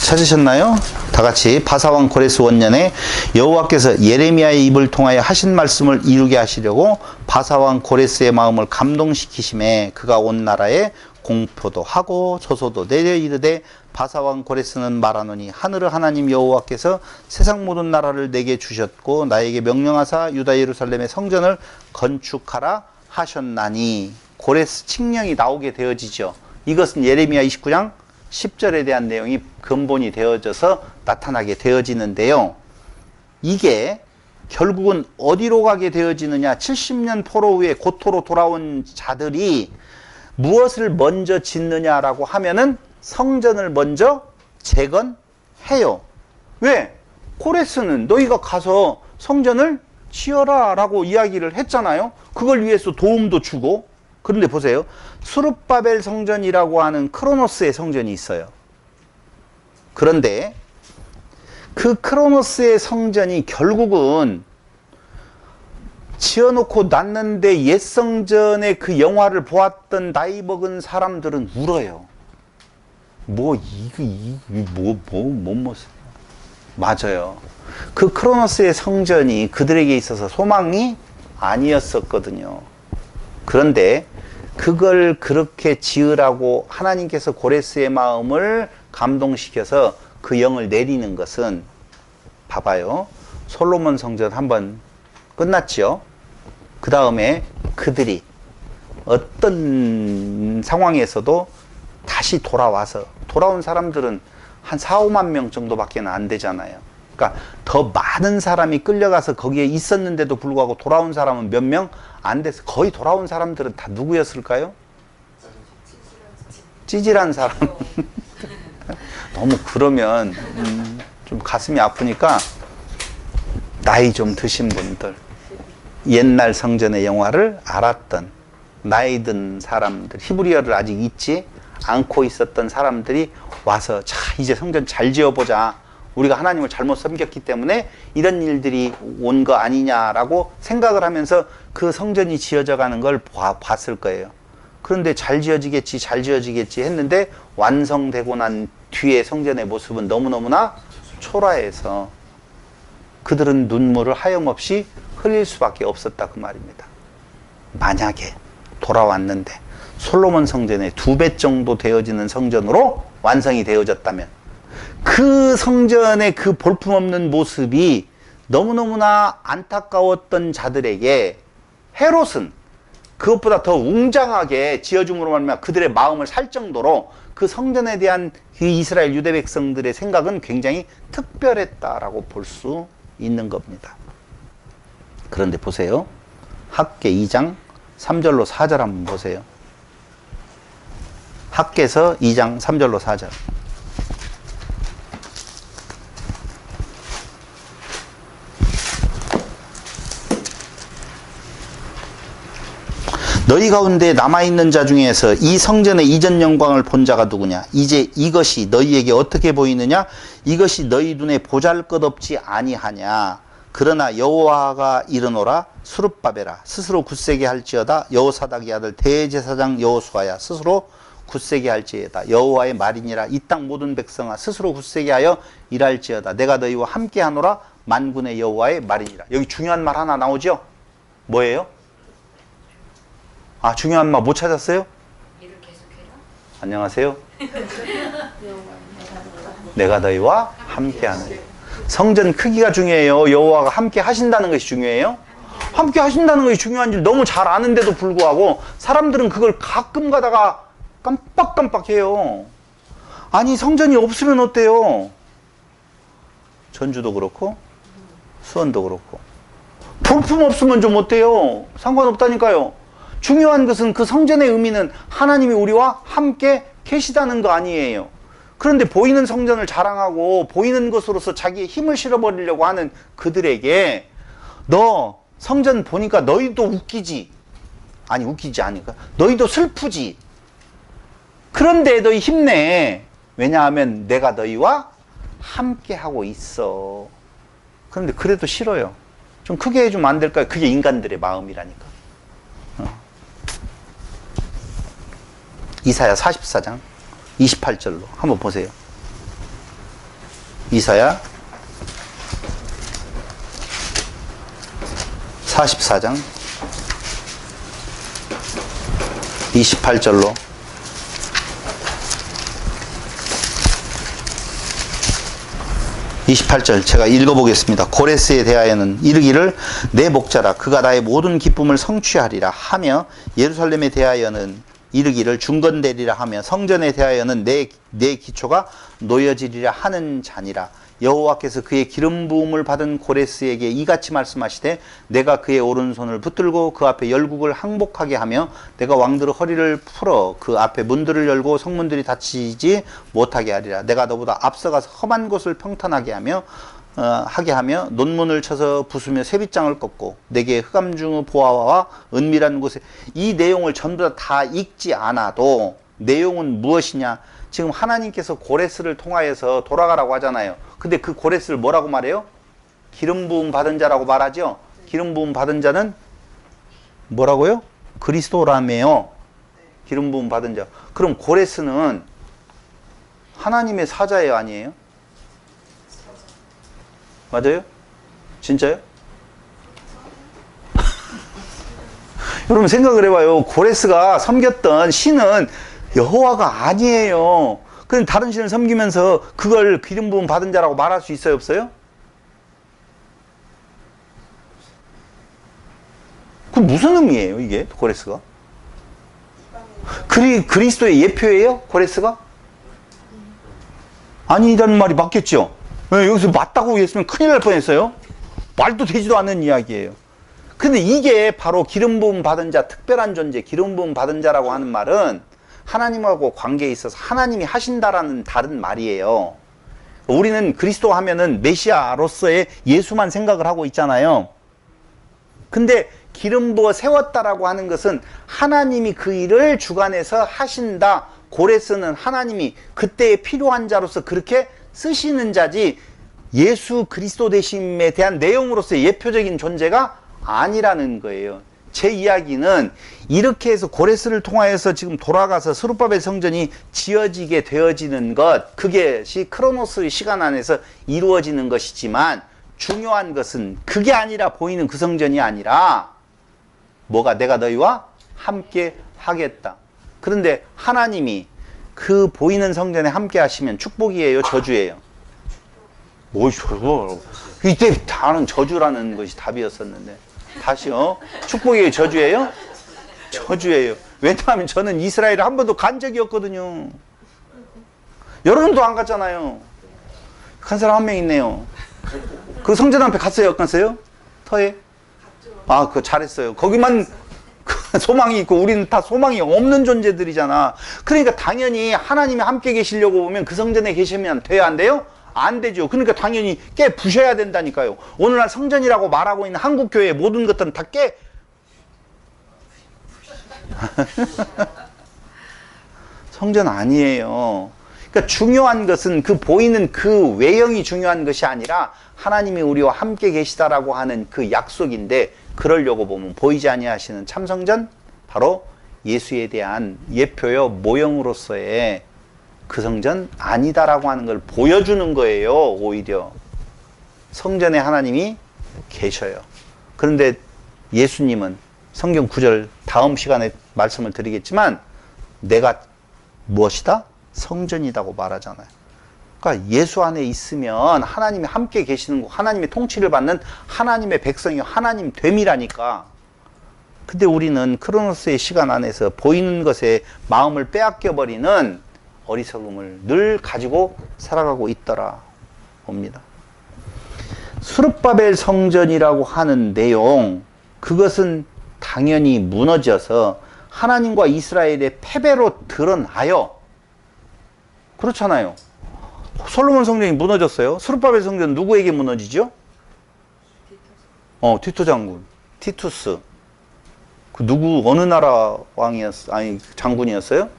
찾으셨나요? 다 같이. 바사왕 고레스 원년에 여호와께서 예레미야의 입을 통하여 하신 말씀을 이루게 하시려고 바사왕 고레스의 마음을 감동시키심에 그가 온 나라에 공표도 하고 조소도 내려 이르되 바사왕 고레스는 말하노니 하늘의 하나님 여호와께서 세상 모든 나라를 내게 주셨고 나에게 명령하사 유다 예루살렘의 성전을 건축하라 하셨나니. 고레스 칙령이 나오게 되어지죠. 이것은 예레미야 29장 10절에 대한 내용이 근본이 되어져서 나타나게 되어지는데요. 이게 결국은 어디로 가게 되어지느냐? 70년 포로 후에 고토로 돌아온 자들이 무엇을 먼저 짓느냐라고 하면은 성전을 먼저 재건해요. 왜? 고레스는 너희가 가서 성전을 지어라 라고 이야기를 했잖아요. 그걸 위해서 도움도 주고. 그런데 보세요. 수룹바벨 성전이라고 하는 크로노스의 성전이 있어요. 그런데 그 크로노스의 성전이 결국은 지어놓고 놨는데 옛 성전의 그 영화를 보았던 나이 먹은 사람들은 울어요. 뭔 모습. 맞아요. 그 크로노스의 성전이 그들에게 있어서 소망이 아니었었거든요. 그런데 그걸 그렇게 지으라고 하나님께서 고레스의 마음을 감동시켜서 그 영을 내리는 것은 봐봐요. 솔로몬 성전 한번 끝났죠. 그 다음에 그들이 어떤 상황에서도 다시 돌아와서 돌아온 사람들은 한 4, 5만 명 정도밖에 안 되잖아요. 그러니까 더 많은 사람이 끌려가서 거기에 있었는데도 불구하고 돌아온 사람은 몇 명 안 돼서 거의 돌아온 사람들은 다 누구였을까요? 찌질한 사람. 너무 그러면 좀 가슴이 아프니까 나이 좀 드신 분들, 옛날 성전의 영화를 알았던 나이 든 사람들, 히브리어를 아직 잊지 않고 있었던 사람들이 와서 자 이제 성전 잘 지어보자. 우리가 하나님을 잘못 섬겼기 때문에 이런 일들이 온 거 아니냐라고 생각을 하면서 그 성전이 지어져 가는 걸 봤을 거예요. 그런데 잘 지어지겠지 했는데 완성되고 난 뒤에 성전의 모습은 너무너무나 초라해서 그들은 눈물을 하염없이 흘릴 수밖에 없었다 그 말입니다. 만약에 돌아왔는데 솔로몬 성전의 2배 정도 되어지는 성전으로 완성이 되어졌다면 그 성전의 그 볼품없는 모습이 너무너무나 안타까웠던 자들에게 헤롯은 그것보다 더 웅장하게 지어줌으로 말미암아 그들의 마음을 살 정도로 그 성전에 대한 그 이스라엘 유대 백성들의 생각은 굉장히 특별했다라고 볼 수 있는 겁니다. 그런데 보세요. 학개 2장 3절로 4절 한번 보세요. 학개서 2장 3절로 4절. 너희 가운데 남아있는 자 중에서 이 성전의 이전 영광을 본 자가 누구냐? 이제 이것이 너희에게 어떻게 보이느냐? 이것이 너희 눈에 보잘것없지 아니하냐? 그러나 여호와가 이르노라 수룹바벨아 스스로 굳세게 할지어다 여호사닥의 아들 대제사장 여호수아야 스스로 굳세게 할지어다 여호와의 말이니라 이 땅 모든 백성아 스스로 굳세게 하여 일할지어다 내가 너희와 함께 하노라 만군의 여호와의 말이니라. 여기 중요한 말 하나 나오죠? 뭐예요? 아, 중요한 말 못 찾았어요? 일을 계속해라. 안녕하세요. 내가 너희와 함께 하는. 성전 크기가 중요해요? 여호와가 함께 하신다는 것이 중요해요? 함께 하신다는 것이 중요한 줄 너무 잘 아는데도 불구하고 사람들은 그걸 가끔 가다가 깜빡깜빡해요. 아니 성전이 없으면 어때요? 전주도 그렇고 수원도 그렇고 볼품 없으면 좀 어때요? 상관없다니까요. 중요한 것은 그 성전의 의미는 하나님이 우리와 함께 계시다는 거 아니에요. 그런데 보이는 성전을 자랑하고 보이는 것으로서 자기의 힘을 실어버리려고 하는 그들에게 너 성전 보니까 너희도 웃기지? 아니 웃기지 않으니까 너희도 슬프지? 그런데 너희 힘내. 왜냐하면 내가 너희와 함께 하고 있어. 그런데 그래도 싫어요. 좀 크게 해주면 안 될까요? 그게 인간들의 마음이라니까. 이사야 44장 28절로 한번 보세요. 이사야 44장 28절로 제가 읽어보겠습니다. 고레스에 대하여는 이르기를 내 목자라 그가 나의 모든 기쁨을 성취하리라 하며 예루살렘에 대하여는 이르기를 중건되리라 하며 성전에 대하여는 내 기초가 놓여지리라 하는 자니라. 여호와께서 그의 기름 부음을 받은 고레스에게 이같이 말씀하시되 내가 그의 오른손을 붙들고 그 앞에 열국을 항복하게 하며 내가 왕들의 허리를 풀어 그 앞에 문들을 열고 성문들이 닫히지 못하게 하리라. 내가 너보다 앞서가서 험한 곳을 평탄하게 하며 논문을 쳐서 부수며 쇠빗장을 꺾고 내게 흑암 중의 보화와 은밀한 곳에 이 내용을 전부 다 읽지 않아도 내용은 무엇이냐? 지금 하나님께서 고레스를 통하여서 돌아가라고 하잖아요. 근데 그 고레스를 뭐라고 말해요? 기름 부음 받은 자라고 말하죠. 기름 부음 받은 자는 뭐라고요? 그리스도라며요. 기름 부음 받은 자. 그럼 고레스는 하나님의 사자예요, 아니에요? 맞아요? 진짜요? 여러분 생각을 해봐요. 고레스가 섬겼던 신은 여호와가 아니에요. 그럼 다른 신을 섬기면서 그걸 기름 부음 받은 자라고 말할 수 있어요, 없어요? 그 무슨 의미예요, 이게 고레스가? 그리스도의 예표예요, 고레스가? 아니라는 말이 맞겠죠? 여기서 맞다고 했으면 큰일 날 뻔했어요. 말도 되지도 않는 이야기예요. 근데 이게 바로 기름 부음 받은 자, 특별한 존재, 기름 부음 받은 자라고 하는 말은 하나님하고 관계에 있어서 하나님이 하신다라는 다른 말이에요. 우리는 그리스도 하면은 메시아로서의 예수만 생각을 하고 있잖아요. 근데 기름 부어 세웠다라고 하는 것은 하나님이 그 일을 주관해서 하신다. 고래 쓰는 하나님이 그때에 필요한 자로서 그렇게 쓰시는 자지, 예수 그리스도 되심에 대한 내용으로서의 예표적인 존재가 아니라는 거예요. 제 이야기는 이렇게 해서 고레스를 통하여서 지금 돌아가서 스룹바벨 성전이 지어지게 되어지는 것, 그것이 크로노스의 시간 안에서 이루어지는 것이지만, 중요한 것은 그게 아니라 보이는 그 성전이 아니라 뭐가, 내가 너희와 함께 하겠다. 그런데 하나님이 그 보이는 성전에 함께 하시면 축복이에요, 저주예요? 뭘 저주? 이때 다는 저주라는 것이 답이었었는데 다시요. 축복이에요, 저주예요? 저주예요. 왜냐하면 저는 이스라엘을 한 번도 간 적이 없거든요. 여러분도 안 갔잖아요. 간 사람 한 명 있네요. 그 성전 앞에 갔어요, 안 갔어요? 터에? 아, 그거 잘했어요. 거기만 소망이 있고 우리는 다 소망이 없는 존재들이잖아. 그러니까 당연히 하나님이 함께 계시려고 보면 그 성전에 계시면 돼요, 안 돼요? 안 되죠. 그러니까 당연히 깨 부셔야 된다니까요. 오늘날 성전이라고 말하고 있는 한국교회의 모든 것들은 다 깨 성전 아니에요. 그러니까 중요한 것은 그 보이는 그 외형이 중요한 것이 아니라 하나님이 우리와 함께 계시다라고 하는 그 약속인데, 그러려고 보면 보이지 아니하시는 참성전, 바로 예수에 대한 예표요 모형으로서의 그 성전 아니다라고 하는 걸 보여주는 거예요. 오히려 성전에 하나님이 계셔요. 그런데 예수님은 성경 9절 다음 시간에 말씀을 드리겠지만 내가 무엇이다? 성전이라고 말하잖아요. 그러니까 예수 안에 있으면 하나님이 함께 계시는 거, 하나님의 통치를 받는 하나님의 백성이 하나님 됨이라니까. 근데 우리는 크로노스의 시간 안에서 보이는 것에 마음을 빼앗겨 버리는 어리석음을 늘 가지고 살아가고 있더라 봅니다. 수르바벨 성전이라고 하는 내용, 그것은 당연히 무너져서 하나님과 이스라엘의 패배로 드러나요. 그렇잖아요. 솔로몬 성전이 무너졌어요. 수르바벨 성전 누구에게 무너지죠? 티토 장군, 티투스. 그 누구 어느 나라 왕이었어? 장군이었어요?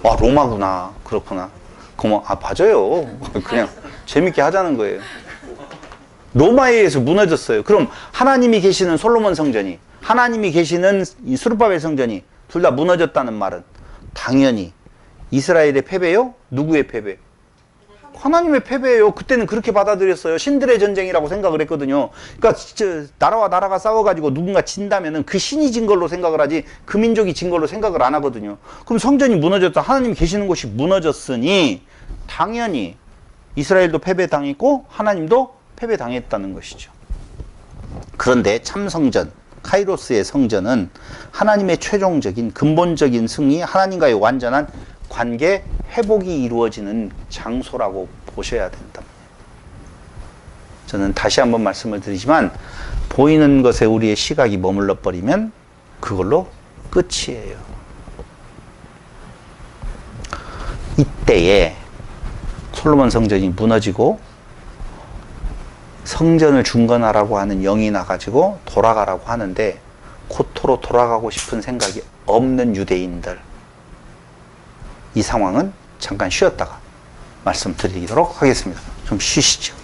아, 로마구나. 그렇구나. 그럼 맞아요. 그냥 재밌게 하자는 거예요. 로마에 의해서 무너졌어요. 그럼 하나님이 계시는 솔로몬 성전이, 하나님이 계시는 이 수르바벨 성전이 둘 다 무너졌다는 말은 당연히 이스라엘의 패배요? 누구의 패배? 하나님의 패배예요. 그때는 그렇게 받아들였어요. 신들의 전쟁이라고 생각을 했거든요. 그러니까 진짜 나라와 나라가 싸워가지고 누군가 진다면은 그 신이 진 걸로 생각을 하지 그 민족이 진 걸로 생각을 안 하거든요. 그럼 성전이 무너졌다. 하나님이 계시는 곳이 무너졌으니 당연히 이스라엘도 패배당했고 하나님도 패배당했다는 것이죠. 그런데 참 성전, 카이로스의 성전은 하나님의 최종적인 근본적인 승리, 하나님과의 완전한 관계 회복이 이루어지는 장소라고 보셔야 된다. 저는 다시 한번 말씀을 드리지만 보이는 것에 우리의 시각이 머물러 버리면 그걸로 끝이에요. 이때에 솔로몬 성전이 무너지고 성전을 중건하라고 하는 영이 나가지고 돌아가라고 하는데 고토로 돌아가고 싶은 생각이 없는 유대인들, 이 상황은 잠깐 쉬었다가 말씀드리도록 하겠습니다. 좀 쉬시죠.